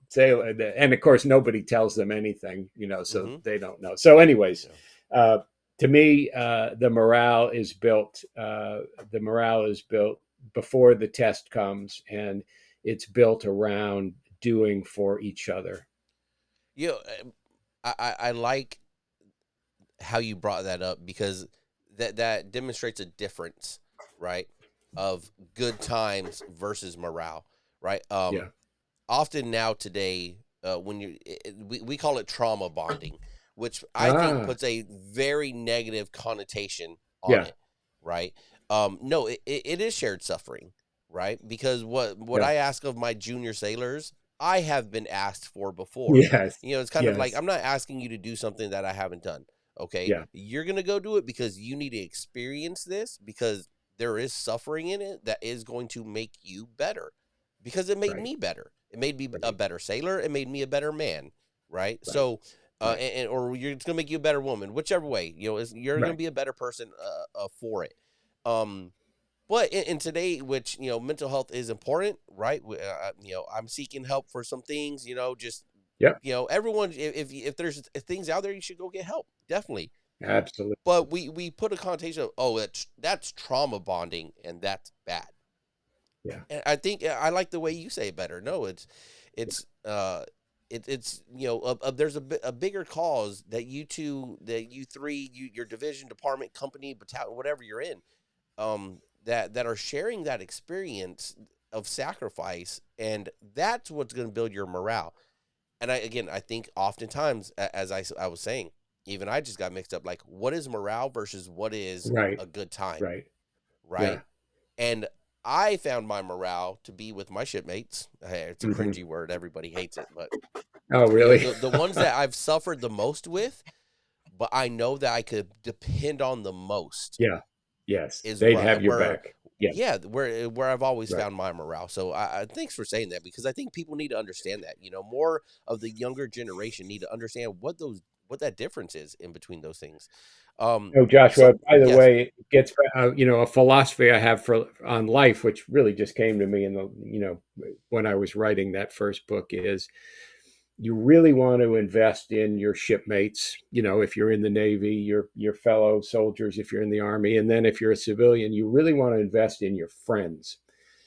S2: sailor. And of course, nobody tells them anything, so
S1: Hmm.
S2: they don't know. So, anyways,
S1: Yeah.
S2: uh, to me, the morale is built. The morale is built before the test comes, and it's built around doing for each other.
S1: You know, I like how you brought that up because that demonstrates a difference, right? Of good times versus morale, right?
S2: Yeah.
S1: Often now today, when we call it trauma bonding, which I think
S2: Ah.
S1: puts a very negative connotation on
S2: Yeah.
S1: it, right? No, it is shared suffering, right? Because what
S2: Yeah.
S1: I ask of my junior sailors, I have been asked for before.
S2: Yes.
S1: It's kind of like
S2: Yes.
S1: I'm not asking you to do something that I haven't done. Okay,
S2: Yeah.
S1: you're gonna go do it because you need to experience this because there is suffering in it that is going to make you better because it made
S2: Right.
S1: me better. It made me a
S2: Right.
S1: better sailor. It made me a better man, right?
S2: Right.
S1: So,
S2: Right.
S1: or it's gonna make you a better woman, whichever way. You're gonna
S2: Right.
S1: be a better person for it. Um, but in today, which mental health is important, right? I'm seeking help for some things. Just
S2: Yep.
S1: everyone, if there's things out there, you should go get help, definitely.
S2: Absolutely.
S1: But we put a connotation of that's trauma bonding and that's bad.
S2: Yeah.
S1: And I think I like the way you say it better. No, it's it's there's a bigger cause that you three, your division, department, company, battalion, whatever you're in, that are sharing that experience of sacrifice, and that's what's going to build your morale. And I think oftentimes, as I was saying, even I just got mixed up. Like, what is morale versus what is
S2: Right.
S1: a good time,
S2: Right.
S1: right?
S2: Yeah.
S1: And I found my morale to be with my shipmates. It's a
S2: Hmm.
S1: cringy word; everybody hates it, but
S2: Oh, really?
S1: the ones that I've suffered the most with, but I know that I could depend on the most
S2: Yeah. Yes.
S1: is
S2: They'd have your
S1: where
S2: back. Yeah.
S1: yeah, where I've always
S2: Right.
S1: found my morale. So I thanks for saying that, because I think people need to understand that. More of the younger generation need to understand what that difference is in between those things.
S2: Oh, Joshua,
S1: So
S2: by the
S1: yes.
S2: way, it gets, a philosophy I have for on life, which really just came to me when I was writing that first book is you really want to invest in your shipmates. If you're in the Navy, your fellow soldiers, if you're in the Army, and then if you're a civilian, you really want to invest in your friends,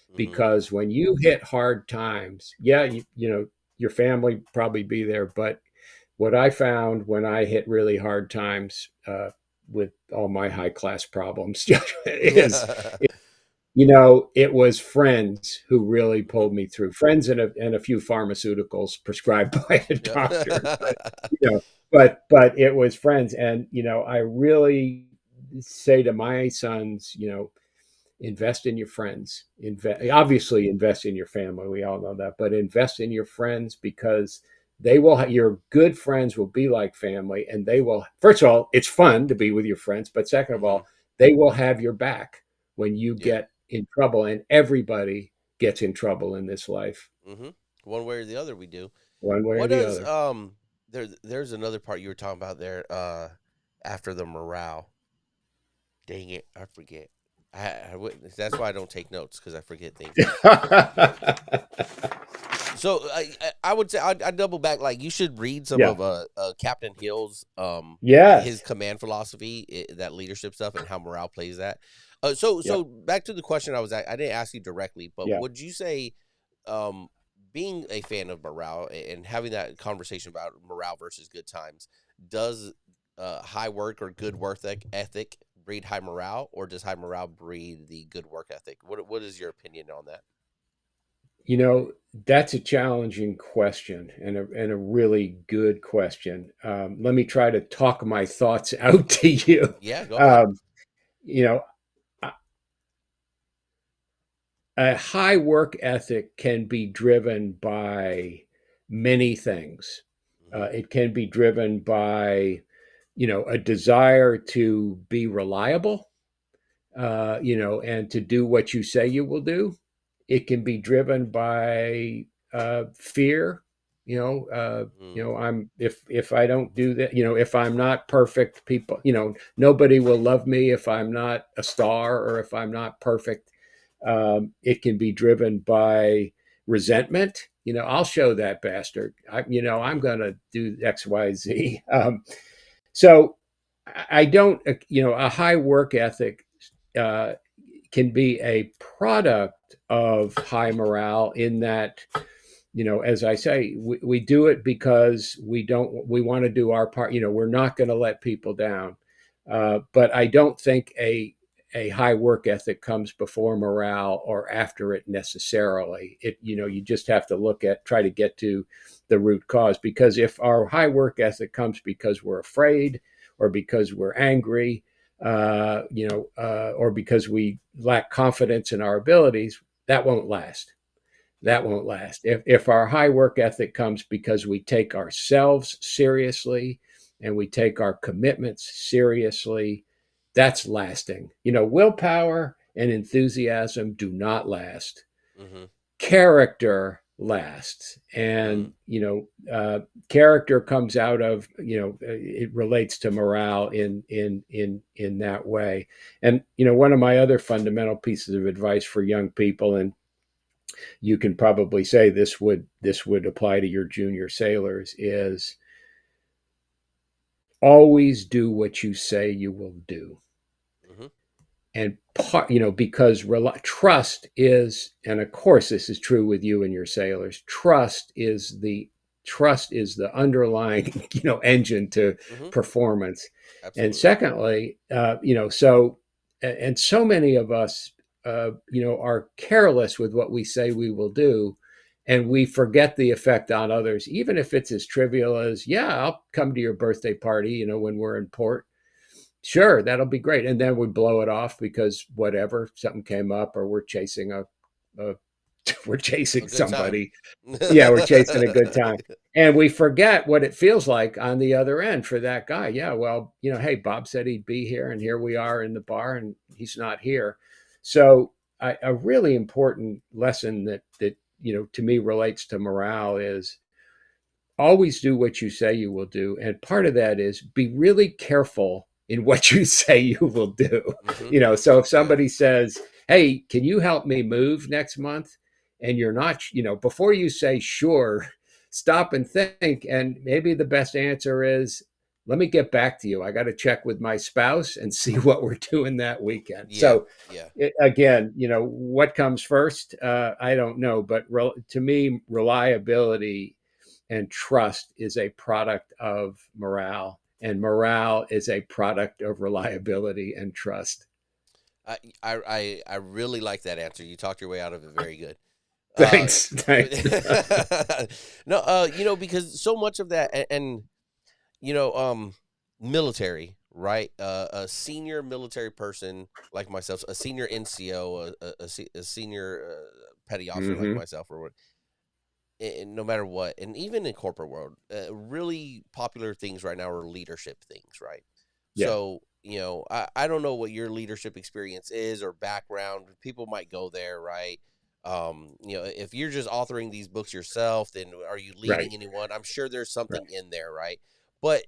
S1: Hmm.
S2: because when you hit hard times, yeah, your family probably be there, but what I found when I hit really hard times, with all my high class problems, is it was friends who really
S1: Hmm.
S2: pulled me through. Friends and a few pharmaceuticals prescribed by a
S1: Yeah.
S2: doctor, you know, but it was friends, and I really say to my sons, invest in your friends.
S1: Yeah.
S2: Obviously invest in your family. We all know that, but invest in your friends, because they will. Your good friends will be like family, and they will. First of all, it's fun to be with your friends, but second of
S1: Hmm.
S2: all, they will have your back when you
S1: Yeah.
S2: get in trouble, and everybody gets in trouble in this life,
S1: Hmm. One way or the other, we do.
S2: one way or
S1: What
S2: the
S1: does
S2: other.
S1: there's another part you were talking about there, after the morale. Dang it, I forget. I wouldn't, that's why I don't take notes, because I forget things. So I would say I double back. Like, you should read some
S2: Yeah.
S1: of Captain Hill's his
S2: Yes.
S1: command philosophy, that leadership stuff, and how morale plays that. So
S2: Yep.
S1: back to the question I didn't ask you directly, but
S2: Yeah.
S1: would you say, um, being a fan of morale and having that conversation about morale versus good times, does high work or good work ethic breed high morale, or does high morale breed the good work ethic? What is your opinion on that?
S2: You know, that's a challenging question, and a really good question. Let me try to talk my thoughts out to you.
S1: Yeah, go ahead.
S2: Um, you know, a a high work ethic can be driven by many things.
S1: Hmm.
S2: It can be driven by, a desire to be reliable, and to do what you say you will do. It can be driven by fear. I'm if I don't do that, if I'm not perfect, people, nobody will love me if I'm not a star or if I'm not perfect. It can be driven by resentment. I'll show that bastard. I'm
S1: Hmm.
S2: going to do X, Y, Z. So I don't, a high work ethic uh, can be a product of high morale, in that, as I say, we do it because we want to do our part. We're not going to let people down. But I don't think a high work ethic comes before morale or after it necessarily. You just have to try to get to the root cause. Because if our high work ethic comes because we're afraid, or because we're angry, or because we lack confidence in our abilities, that won't last.
S1: Yeah.
S2: That won't last. If our high work ethic comes because we take ourselves seriously and we take our commitments seriously, that's lasting. Willpower and enthusiasm do not last.
S1: Hmm.
S2: Character lasts,
S1: Mm.
S2: and character comes out of, it relates to morale in that way. And one of my other fundamental pieces of advice for young people, and you can probably say this would apply to your junior sailors, is always do what you say you will do.
S1: Hmm.
S2: And because trust is, and of course this is true with you and your sailors, trust is the underlying engine to
S1: Hmm.
S2: performance. And
S1: Absolutely.
S2: secondly, and so many of us are careless with what we say we will do, and we forget the effect on others, even if it's as trivial as, yeah, I'll come to your birthday party when we're in port. Sure, that'll be great. And then we blow it off because whatever, something came up, or we're chasing a we're
S1: A
S2: chasing
S1: good time.
S2: somebody. Yeah, we're chasing a good time. And we forget what it feels like on the other end for that guy. Yeah, well, hey, Bob said he'd be here, and here we are in the bar, and he's not here. So a really important lesson that to me relates to morale is always do what you say you will do. And part of that is be really careful in what you say you will do.
S1: Hmm.
S2: So if
S1: Yeah.
S2: somebody says, hey, can you help me move next month? And you're not, before you say sure, stop and think. And maybe the best answer is, let me get back to you. I got to check with my spouse and see what we're doing that weekend.
S1: Yeah.
S2: So
S1: Yeah.
S2: again, what comes first? I don't know. But to me, reliability and trust is a product of morale, and morale is a product of reliability and trust.
S1: I really like that answer. You talked your way out of it very good. Uh,
S2: Thanks.
S1: no, because so much of that, and you know, military, right? A senior military person like myself, a senior NCO, a senior petty officer like
S2: Hmm.
S1: myself, or what, no matter what, and even in corporate world, really popular things right now are leadership things, right?
S2: Yeah.
S1: So, I don't know what your leadership experience is or background. People might go there, right? If you're just authoring these books yourself, then are you
S2: Right.
S1: leading anyone? I'm sure there's
S2: Right.
S1: something in there, right? But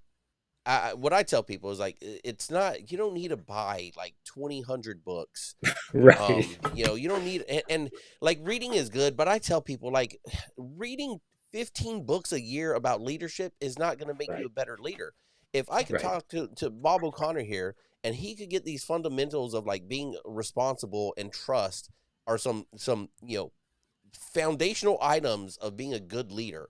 S1: what I tell people is like, it's not, you don't need to buy like 2,000 books.
S2: Right.
S1: You don't need, and like reading is good, but I tell people like reading 15 books a year about leadership is not going to make you a
S2: Right.
S1: better leader. If I could
S2: Right.
S1: talk to Bob O'Connor here and he could get these fundamentals of like being responsible and trust are some foundational items of being a good leader,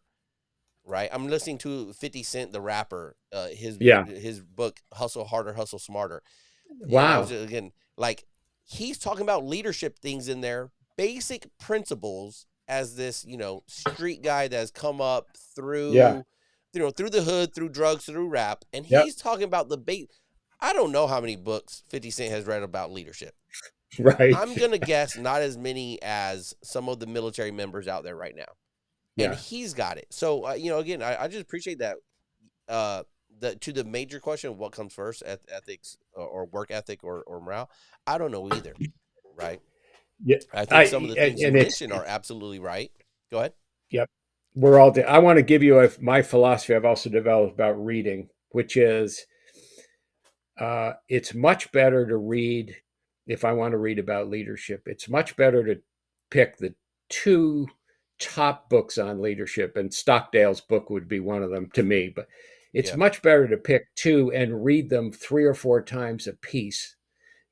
S1: right? I'm listening to 50 Cent the rapper,
S2: Yeah.
S1: his book Hustle Harder, Hustle Smarter. I was
S2: Wow.
S1: again like he's talking about leadership things in there, basic principles as this street guy that has come up
S2: Yeah.
S1: through through the hood, through drugs, through rap, and
S2: Yep.
S1: he's talking about the bait. I don't know how many books 50 Cent has read about leadership.
S2: Right.
S1: I'm gonna guess not as many as some of the military members out there right now, and
S2: Yeah.
S1: he's got it. So again, I just appreciate that. uh the major question of what comes first, ethics or work ethic or morale, I don't know either, right?
S2: Yeah.
S1: I think some of
S2: I
S1: the things you
S2: and it's
S1: mentioned are absolutely right. Go ahead.
S2: Yep. I want to give you my philosophy I've also developed about reading, which is it's much better to read, if I want to read about leadership, it's much better to pick the two top books on leadership, and Stockdale's book would be one of them to me, but it's
S1: Yeah.
S2: much better to pick two and read them 3 or 4 times a piece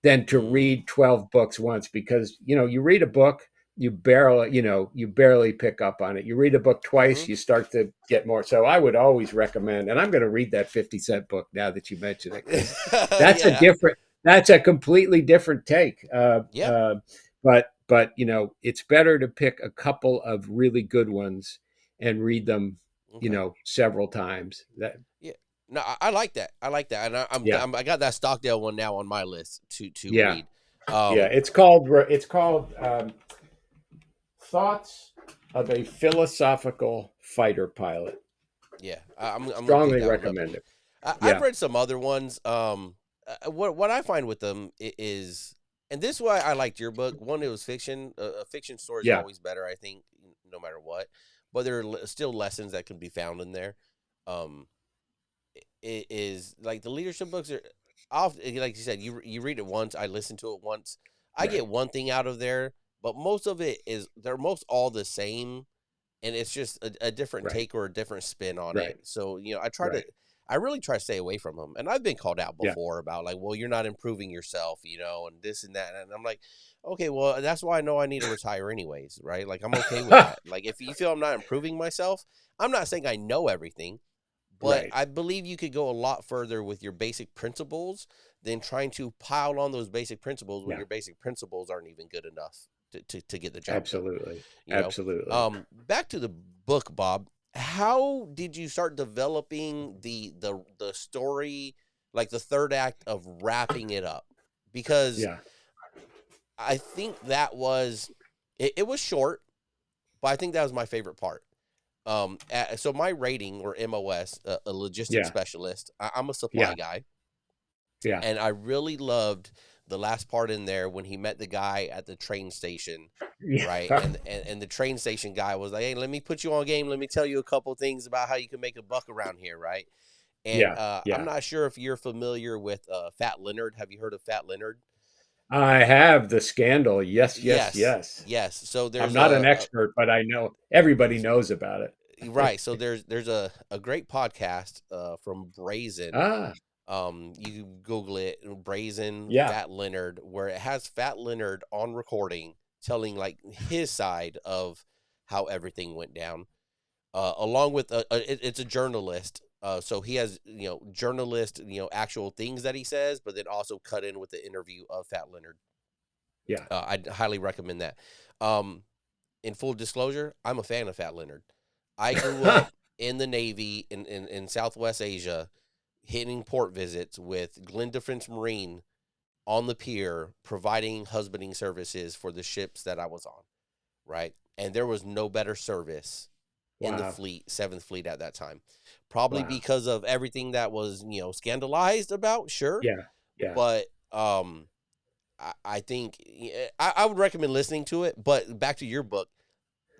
S2: than to
S1: Mm.
S2: read 12 books once, because you read a book, you barely pick up on it. You read a book twice,
S1: Mm-hmm.
S2: you start to get more. So I would always recommend, and I'm going to read that 50 Cent book now that you mention it, because that's a
S1: Yeah.
S2: different that's a completely different take.
S1: Yeah.
S2: But it's better to pick a couple of really good ones and read them
S1: Okay.
S2: several times. That
S1: Yeah. No, I like that. I like that, and
S2: Yeah.
S1: I got that Stockdale one now on my list to
S2: Yeah.
S1: read.
S2: Yeah,
S1: um
S2: it's called Thoughts of a Philosophical Fighter Pilot.
S1: yeah, I'm gonna pick
S2: Strongly
S1: that one up.
S2: recommend it.
S1: I've
S2: Yeah.
S1: read some other ones. What I find with them is, and this is why I liked your book. One, it was fiction. A fiction story is
S2: Yeah.
S1: always better, I think, no matter what. But there are still lessons that can be found in there. Um, it is like the leadership books are off. Like you said, you read it once. I listen to it once. I
S2: Right.
S1: get one thing out of there, but most of it is they're most all the same, and it's just a different
S2: Right.
S1: take or a different spin on it.
S2: Right.
S1: So
S2: Right.
S1: I really try to stay away from them. And I've been called out
S2: Yeah.
S1: before about like, well, you're not improving yourself, and this and that. And I'm like, okay, well, that's why I know I need to retire anyways, right? Like I'm okay with that. Like if you feel I'm not improving myself, I'm not saying I know everything, but
S2: Right.
S1: I believe you could go a lot further with your basic principles than trying to pile on those basic principles when
S2: Yeah.
S1: your basic principles aren't even good enough to get the job done.
S2: Absolutely. Absolutely.
S1: Back to the book, Bob. How did you start developing the story? like the third act of wrapping it up, because
S2: Yeah.
S1: I think that was it was short, but I think that was my favorite part. So my rating, or MOS, a logistics
S2: Yeah.
S1: specialist. I'm a supply
S2: Yeah.
S1: guy,
S2: Yeah.
S1: and I really loved the last part in there when he met the guy at the train station, right?
S2: Yeah.
S1: And the train station guy was like, "Hey, let me put you on game. Let me tell you a couple things about how you can make a buck around here, right?" And
S2: Yeah.
S1: I'm
S2: Yeah.
S1: not sure if you're familiar with Fat Leonard. Have you heard of Fat Leonard?
S2: I have the scandal. Yes, yes,
S1: Yes,
S2: yes.
S1: yes. So
S2: I'm
S1: there's
S2: not an expert, but I know everybody knows about it.
S1: right. So there's a great podcast from Brazen.
S2: Ah,
S1: You can Google it, Brazen
S2: yeah.
S1: Fat Leonard, where it has Fat Leonard on recording telling like his side of how everything went down. Along with it's a journalist. So he has, journalist, actual things that he says, but then also cut in with the interview of Fat Leonard.
S2: Yeah.
S1: I'd highly recommend that. Um, in full disclosure, I'm a fan of Fat Leonard. I grew up in the Navy in Southwest Asia, hitting port visits with Glen Defense Marine on the pier, providing husbanding services for the ships that I was on, right? And there was no better service in the
S2: Wow.
S1: fleet, Seventh Fleet at that time. Probably
S2: Wow.
S1: because of everything that was, scandalized about, sure.
S2: Yeah. Yeah.
S1: But I think I would recommend listening to it. But back to your book,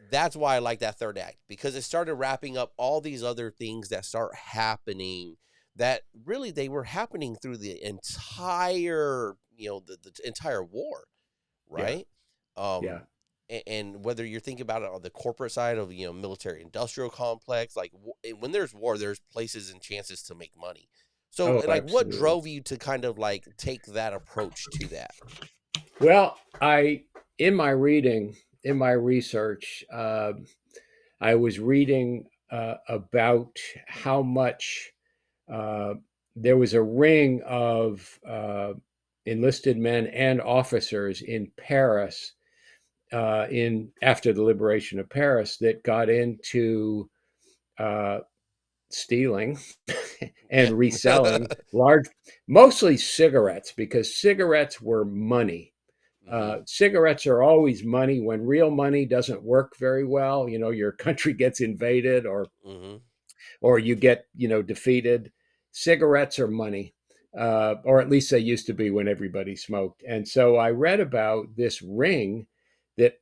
S1: that's why I like that third act, because it started wrapping up all these other things that start happening that really they were happening through the entire, the entire war,
S2: Yeah.
S1: right?
S2: Yeah.
S1: And whether you're thinking about it on the corporate side of, military industrial complex, like when there's war, there's places and chances to make money. So
S2: Oh,
S1: like, what
S2: absolutely.
S1: drove you to kind of like take that approach to that?
S2: Well, in my reading, in my research, I was reading about how much uh, there was a ring of enlisted men and officers in Paris in after the liberation of Paris that got into uh, stealing
S1: Yeah.
S2: and reselling large, mostly cigarettes, because cigarettes were money.
S1: Hmm.
S2: Cigarettes are always money when real money doesn't work very well. Your country gets invaded,
S1: Hmm.
S2: or you get defeated. Cigarettes are money, or at least they used to be when everybody smoked. And so I read about this ring that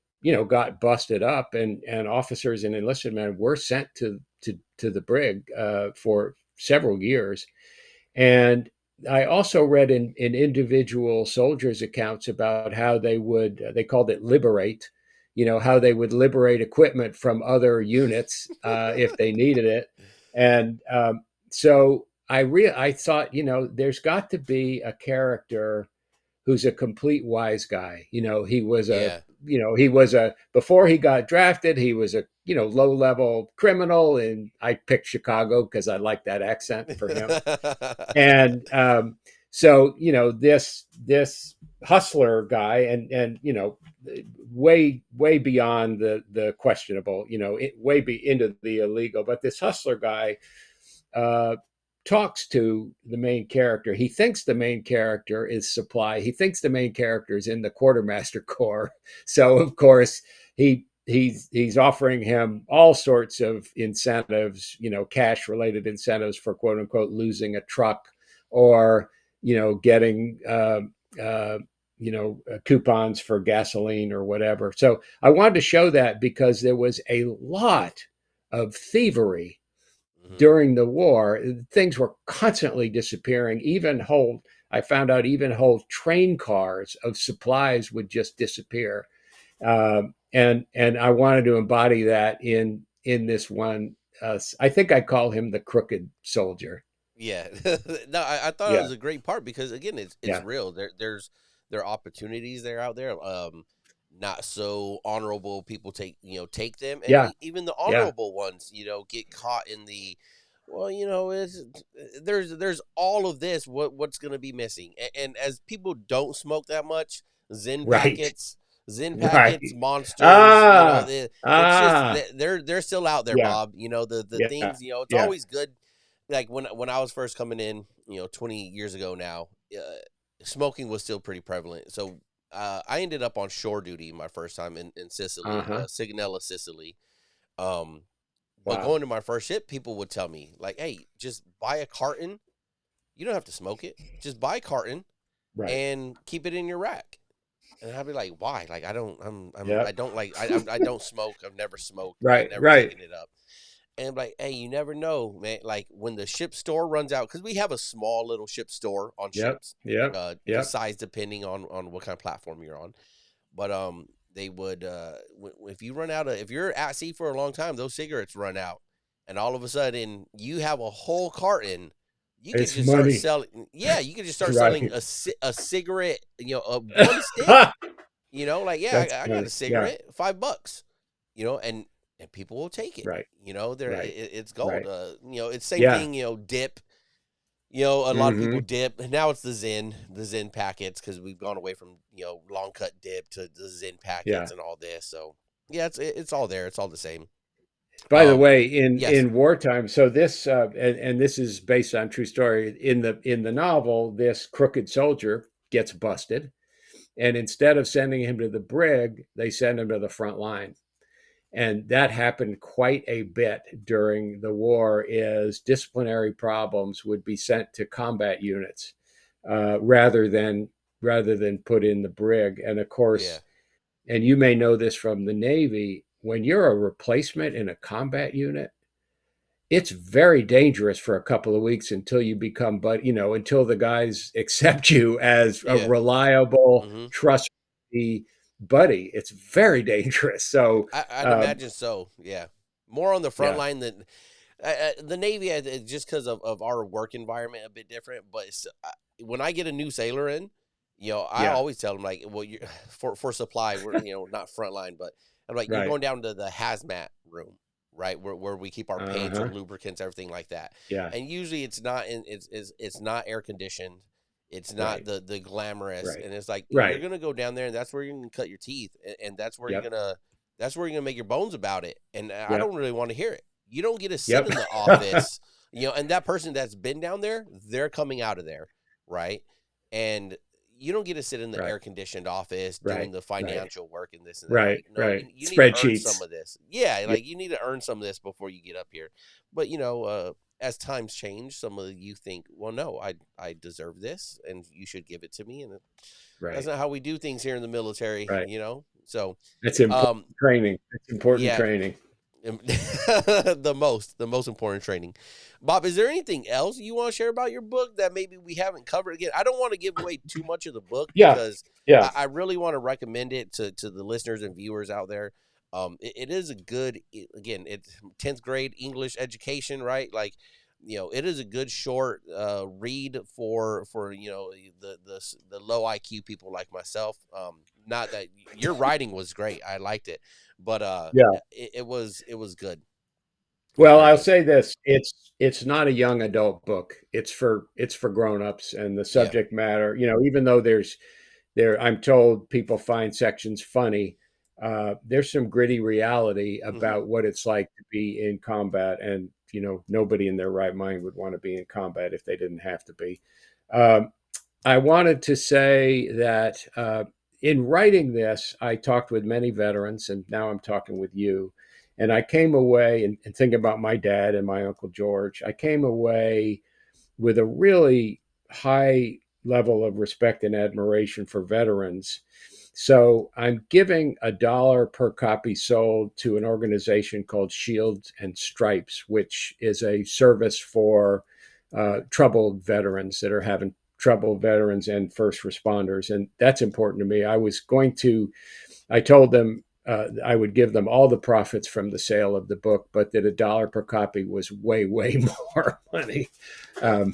S2: got busted up, and officers and enlisted men were sent to the brig for several years. And I also read in individual soldiers' accounts about how they called it liberate, how they would liberate equipment from other units if they needed it. And so I thought, there's got to be a character who's a complete wise guy.
S1: Yeah.
S2: He was a before he got drafted, he was a low level criminal, and I picked Chicago because I like that accent for him. And so this hustler guy, and way beyond the questionable, into the illegal, but this hustler guy uh, talks to the main character. He thinks the main character is supply. He thinks the main character is in the quartermaster corps. So of course he's offering him all sorts of incentives, cash related incentives for quote unquote losing a truck, or getting coupons for gasoline or whatever. So I wanted to show that because there was a lot of thievery
S1: Hmm.
S2: during the war. Things were constantly disappearing. I found out even whole train cars of supplies would just disappear. And I wanted to embody that in this one. I think I call him the crooked soldier.
S1: Yeah. No, I thought it
S2: Yeah,
S1: was a great part because again, it's
S2: yeah,
S1: real. There are opportunities there out there. Not so honorable people take them, and
S2: yeah,
S1: even the
S2: yeah.
S1: honorable ones, get caught in the, well, there's all of this. What's going to be missing? And as people don't smoke that much, Zen
S2: Right,
S1: packets, Zen
S2: right.
S1: packets, monsters,
S2: Ah,
S1: it's just
S2: ah.
S1: they're still out there,
S2: Yeah,
S1: Bob. The
S2: yeah,
S1: things, it's
S2: yeah,
S1: always good like when I was first coming in, 20 years ago now, smoking was still pretty prevalent. So I ended up on shore duty my first time in Sicily,
S2: Uh-huh.
S1: Sigonella, Sicily. Um, but
S2: Wow.
S1: going to my first ship, people would tell me like, "Hey, just buy a carton. You don't have to smoke it. Just buy a carton
S2: Right.
S1: and keep it in your rack." And I'd be like, "Why? Like, I
S2: Yep.
S1: don't like, I don't smoke. I've never smoked.
S2: Right.
S1: Never
S2: Right.
S1: taken it up." And I'm like, "Hey, you never know, man. Like when the ship store runs out, because we have a small little ship store on
S2: Yep.
S1: ships,
S2: Yep.
S1: the
S2: Yep.
S1: size depending on what kind of platform you're on. But they would if you run out of if you're at sea for a long time, those cigarettes run out, and all of a sudden you have a whole carton. You could
S2: It's
S1: just start
S2: money.
S1: selling. Yeah, you could just start selling
S2: Right.
S1: a cigarette. One stick. Like, yeah,
S2: That's
S1: I got
S2: funny.
S1: a
S2: Yeah.
S1: cigarette, $5. And people will take it.
S2: Right. Right.
S1: It's gold.
S2: Right.
S1: It's same
S2: Yeah.
S1: thing. Dip. A lot of people
S2: Mm-hmm.
S1: dip. Now it's the Zen packets because we've gone away from long cut dip to the Zen
S2: Yeah.
S1: packets and all this. So yeah, it's all there. It's all the same.
S2: By the way, in
S1: Yes.
S2: wartime, so this and this is based on true story. In the novel, this crooked soldier gets busted, and instead of sending him to the brig, they send him to the front line. And that happened quite a bit during the war. Is disciplinary problems would be sent to combat units rather than put in the brig. And of
S1: Yeah.
S2: course, and you may know this from the Navy, when you're a replacement in a combat unit, it's very dangerous for a couple of weeks until you become, but until the guys accept you as a
S1: Yeah.
S2: reliable,
S1: Hmm.
S2: trustworthy buddy. It's very dangerous. So,
S1: I'd
S2: um,
S1: imagine so. Yeah. More on the front
S2: yeah,
S1: line than the Navy. Just because of our work environment a bit different. But when I get a new sailor in, I
S2: yeah,
S1: always tell them like, well, you for supply, we're not front line, but I'm like, you're
S2: right,
S1: going down to the hazmat room, right, where we keep our
S2: uh
S1: paints, our
S2: huh,
S1: lubricants, everything like that.
S2: yeah,
S1: And usually it's not air conditioned. It's not
S2: right,
S1: the glamorous,
S2: right,
S1: and it's like you're
S2: right,
S1: gonna go down there, and that's where you're gonna cut your teeth, and
S2: yep,
S1: that's where you're gonna make your bones about it. And I
S2: yep,
S1: don't really want to hear it. You don't get to sit
S2: yep,
S1: in the office, and that person that's been down there, they're coming out of there, right? And you don't get to sit in the
S2: right,
S1: air conditioned office doing
S2: right,
S1: the
S2: right,
S1: financial work and this and that.
S2: right,
S1: Like, no,
S2: right.
S1: you need to earn some
S2: Spreadsheets.
S1: of this. Yeah,
S2: Yep,
S1: like you need to earn some of this before you get up here. But as times change, some of you think, well, no, I deserve this, and you should give it to me. And that's
S2: right,
S1: not how we do things here in the military,
S2: right.
S1: So,
S2: That's important
S1: um,
S2: training. That's important
S1: yeah,
S2: training.
S1: the most important training. Bob, is there anything else you want to share about your book that maybe we haven't covered? Again, I don't want to give away too much of the book
S2: Yeah,
S1: because
S2: yeah.
S1: I really want to recommend it to the listeners and viewers out there. It is a good, again, it's 10th grade English education, right? Like, it is a good short read for the low IQ people like myself. Not that your writing was great, I liked it, but
S2: Yeah.
S1: it was good. It was
S2: Well,
S1: very
S2: I'll
S1: good.
S2: say this, it's not a young adult book. It's for grown-ups, and the
S1: Yeah.
S2: subject matter, even though I'm told people find sections funny, there's some gritty reality
S1: Hmm.
S2: about what it's like to be in combat, and nobody in their right mind would want to be in combat if they didn't have to be. Um, I wanted to say that in writing this, I talked with many veterans, and now I'm talking with you. And I came away and thinking about my dad and my Uncle George. I came away with a really high level of respect and admiration for veterans. So I'm giving $1 per copy sold to an organization called Shields and Stripes, which is a service for troubled veterans that are having trouble, veterans and first responders. And that's important to me. I told them I would give them all the profits from the sale of the book, but that $1 per copy was way, way more money. Um,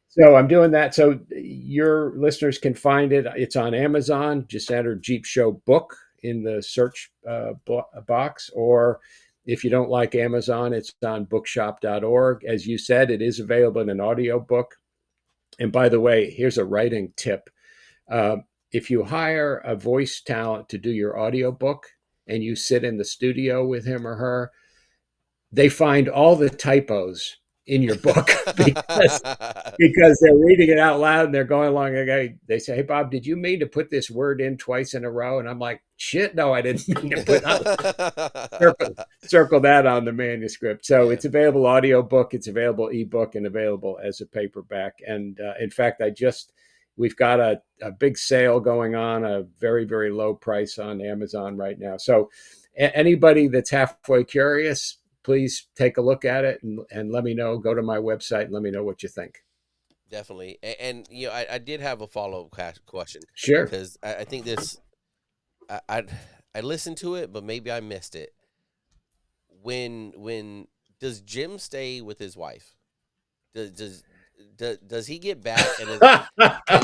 S2: so I'm doing that. So your listeners can find it. It's on Amazon. Just enter Jeep Show Book in the search box. Or if you don't like Amazon, it's on bookshop.org. As you said, it is available in an audio book. And by the way, here's a writing tip. Uh, if you hire a voice talent to do your audiobook and you sit in the studio with him or her, they find all the typos in your book because they're reading it out loud and they're going along. They say, "Hey, Bob, did you mean to put this word in twice in a row?" And I'm like, "Shit, no, I didn't mean to put circle that on the manuscript." So
S1: Yeah.
S2: it's available audiobook, it's available ebook, and available as a paperback. And in fact, we've got a big sale going on, a very, very low price on Amazon right now. So anybody that's halfway curious, please take a look at it and let me know. Go to my website and let me know what you think.
S1: Definitely. And you know, I did have a follow up question
S2: Sure.
S1: because I think this I I listened to it, but maybe I missed it. When does Jim stay with his wife? Does does he get back and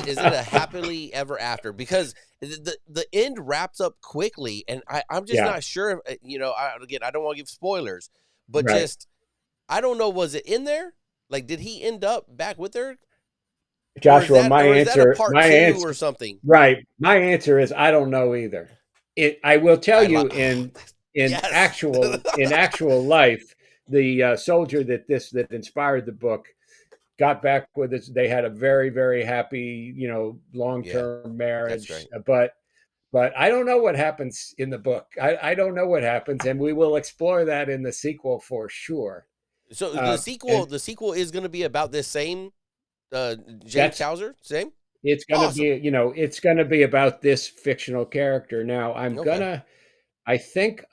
S1: is it a happily ever after? Because the end wraps up quickly, and I'm just
S2: Yeah.
S1: not sure. If, you know, again, I don't want to give spoilers, but
S2: Right.
S1: just I don't know. Was it in there? Like, did he end up back with her,
S2: Joshua,
S1: or is that a part two or something?
S2: right. My answer is I don't know either. I will tell
S1: I like
S2: you
S1: yes,
S2: in actual life, the soldier that inspired the book got back with us. They had a very, very happy, long
S1: yeah,
S2: term
S1: that's
S2: marriage.
S1: great.
S2: But I don't know what happens in the book. I don't know what happens, and we will explore that in the sequel for sure.
S1: So
S2: And
S1: the sequel is going to be about this same uh, James
S2: that's
S1: Cowser, same.
S2: it's going to be,
S1: Awesome.
S2: it's going to be about this fictional character. Now,
S1: Okay.
S2: I think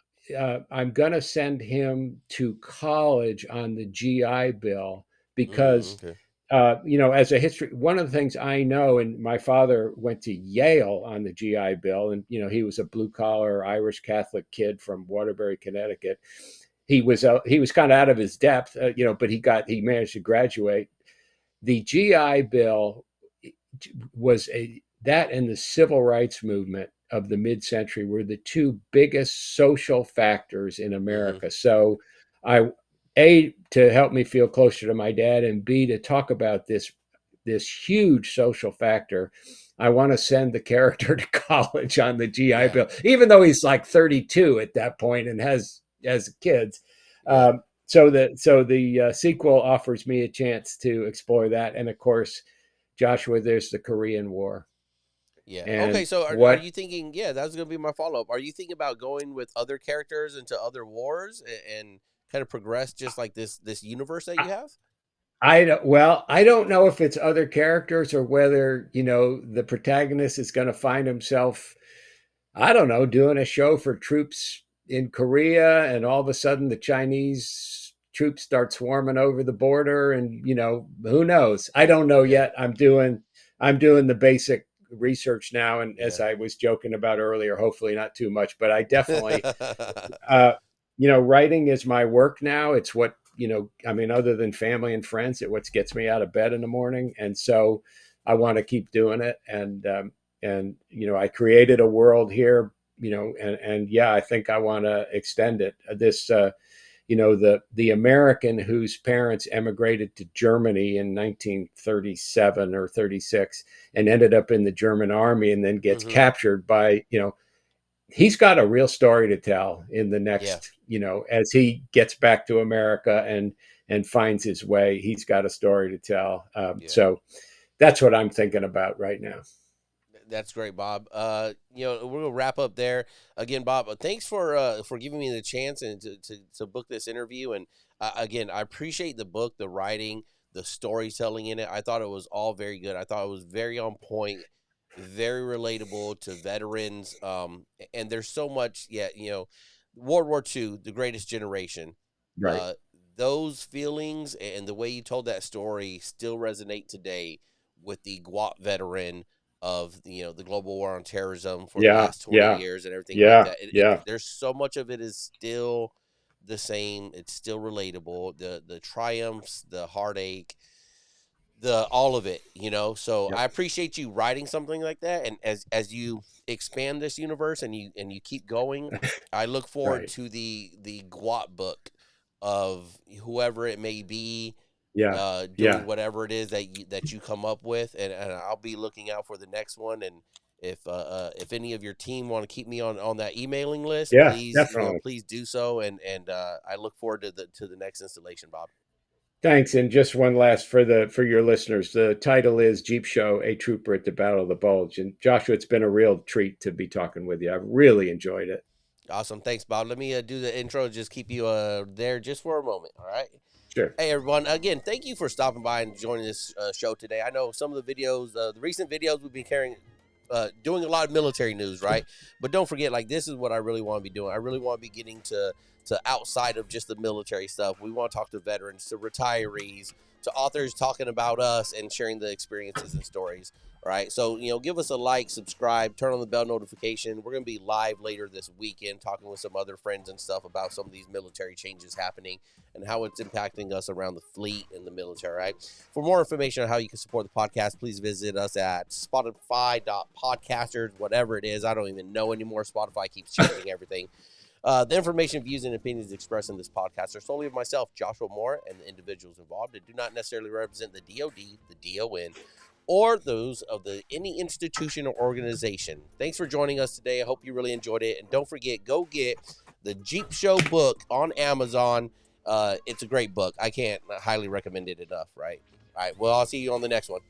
S2: I'm gonna send him to college on the GI Bill because,
S1: Okay.
S2: as a history, one of the things I know, and my father went to Yale on the GI Bill, and he was a blue collar Irish Catholic kid from Waterbury, Connecticut. He was kind of out of his depth, but he managed to graduate. The GI Bill was a that and the civil rights movement of the mid-century were the two biggest social factors in
S1: Mm-hmm.
S2: America. So I A, to help me feel closer to my dad, and B, to talk about this huge social factor. I want to send the character to college on the GI
S1: Yeah.
S2: Bill, even though he's like 32 at that point and has kids.
S1: Yeah.
S2: So the sequel offers me a chance to explore that, and of course, Joshua, there's the Korean War.
S1: Yeah. Okay.
S2: And
S1: So are
S2: what
S1: you thinking? Yeah, that's going to be my follow up. Are you thinking about going with other characters into other wars and kind of progress just like this universe that you have?
S2: I don't know if it's other characters or whether, the protagonist is going to find himself, I don't know, doing a show for troops in Korea, and all of a sudden the Chinese troops start swarming over the border, and who knows? I don't know
S1: Yeah.
S2: yet. I'm doing the basic research now, and as
S1: Yeah.
S2: I was joking about earlier, hopefully not too much, but I definitely uh, writing is my work now. It's what, I mean, other than family and friends, it what gets me out of bed in the morning. And so I want to keep doing it. And I created a world here, and yeah, I think I want to extend it. The American whose parents emigrated to Germany in 1937 or 36 and ended up in the German army and then gets
S1: Mm-hmm.
S2: captured by, he's got a real story to tell in the
S1: Yeah.
S2: next, as he gets back to America and finds his way. He's got a story to tell.
S1: Yeah.
S2: So that's what I'm thinking about right now.
S1: That's great, Bob. You know, we're gonna wrap up there. Again, Bob, thanks for giving me the chance and to book this interview. And again, I appreciate the book, the writing, the storytelling in it. I thought it was all very good. I thought it was very on point, very relatable to veterans. And there's so much. Yeah, you know, World War II, the greatest generation.
S2: Right.
S1: Uh, those feelings and the way you told that story still resonate today with the GWAT veteran of the global war on terrorism for the
S2: Yeah.
S1: last 20
S2: Yeah.
S1: years and everything like
S2: Yeah.
S1: that.
S2: Yeah.
S1: There's so much of it is still the same. It's still relatable. The triumphs, the heartache, the all of it, so
S2: Yep.
S1: I appreciate you writing something like that, and as you expand this universe and you keep going, I look forward
S2: Right.
S1: to the GWAT book of whoever it may be,
S2: Yeah.
S1: doing
S2: Yeah.
S1: whatever it is that you come up with, and I'll be looking out for the next one. And if any of your team want to keep me on that emailing list,
S2: Yeah.
S1: please
S2: Definitely.
S1: please do so, and I look forward to the next installation, Bob.
S2: Thanks. And just one last for your listeners. The title is Jeep Show: A Trooper at the Battle of the Bulge. And Joshua, it's been a real treat to be talking with you. I've really enjoyed it.
S1: Awesome. Thanks, Bob. Let me do the intro. Just keep you there just for a moment. All right.
S2: Sure.
S1: Hey, everyone. Again, thank you for stopping by and joining this show today. I know some of the videos, the recent videos we've been doing a lot of military news, right? But don't forget, like, this is what I really want to be doing. I really want to be getting to outside of just the military stuff. We want to talk to veterans, to retirees, to authors talking about us and sharing the experiences and stories. All right. So, give us a like, subscribe, turn on the bell notification. We're going to be live later this weekend talking with some other friends and stuff about some of these military changes happening and how it's impacting us around the fleet and the military, right? For more information on how you can support the podcast, please visit us at Spotify.podcasters, whatever it is. I don't even know anymore. Spotify keeps changing everything. The information, views, and opinions expressed in this podcast are solely of myself, Joshua Moore, and the individuals involved. They do not necessarily represent the DOD, the DON, or those of any institution or organization. Thanks for joining us today. I hope you really enjoyed it. And don't forget, go get the Jeep Show book on Amazon. It's a great book. I can't highly recommend it enough, right? All right. Well, I'll see you on the next one.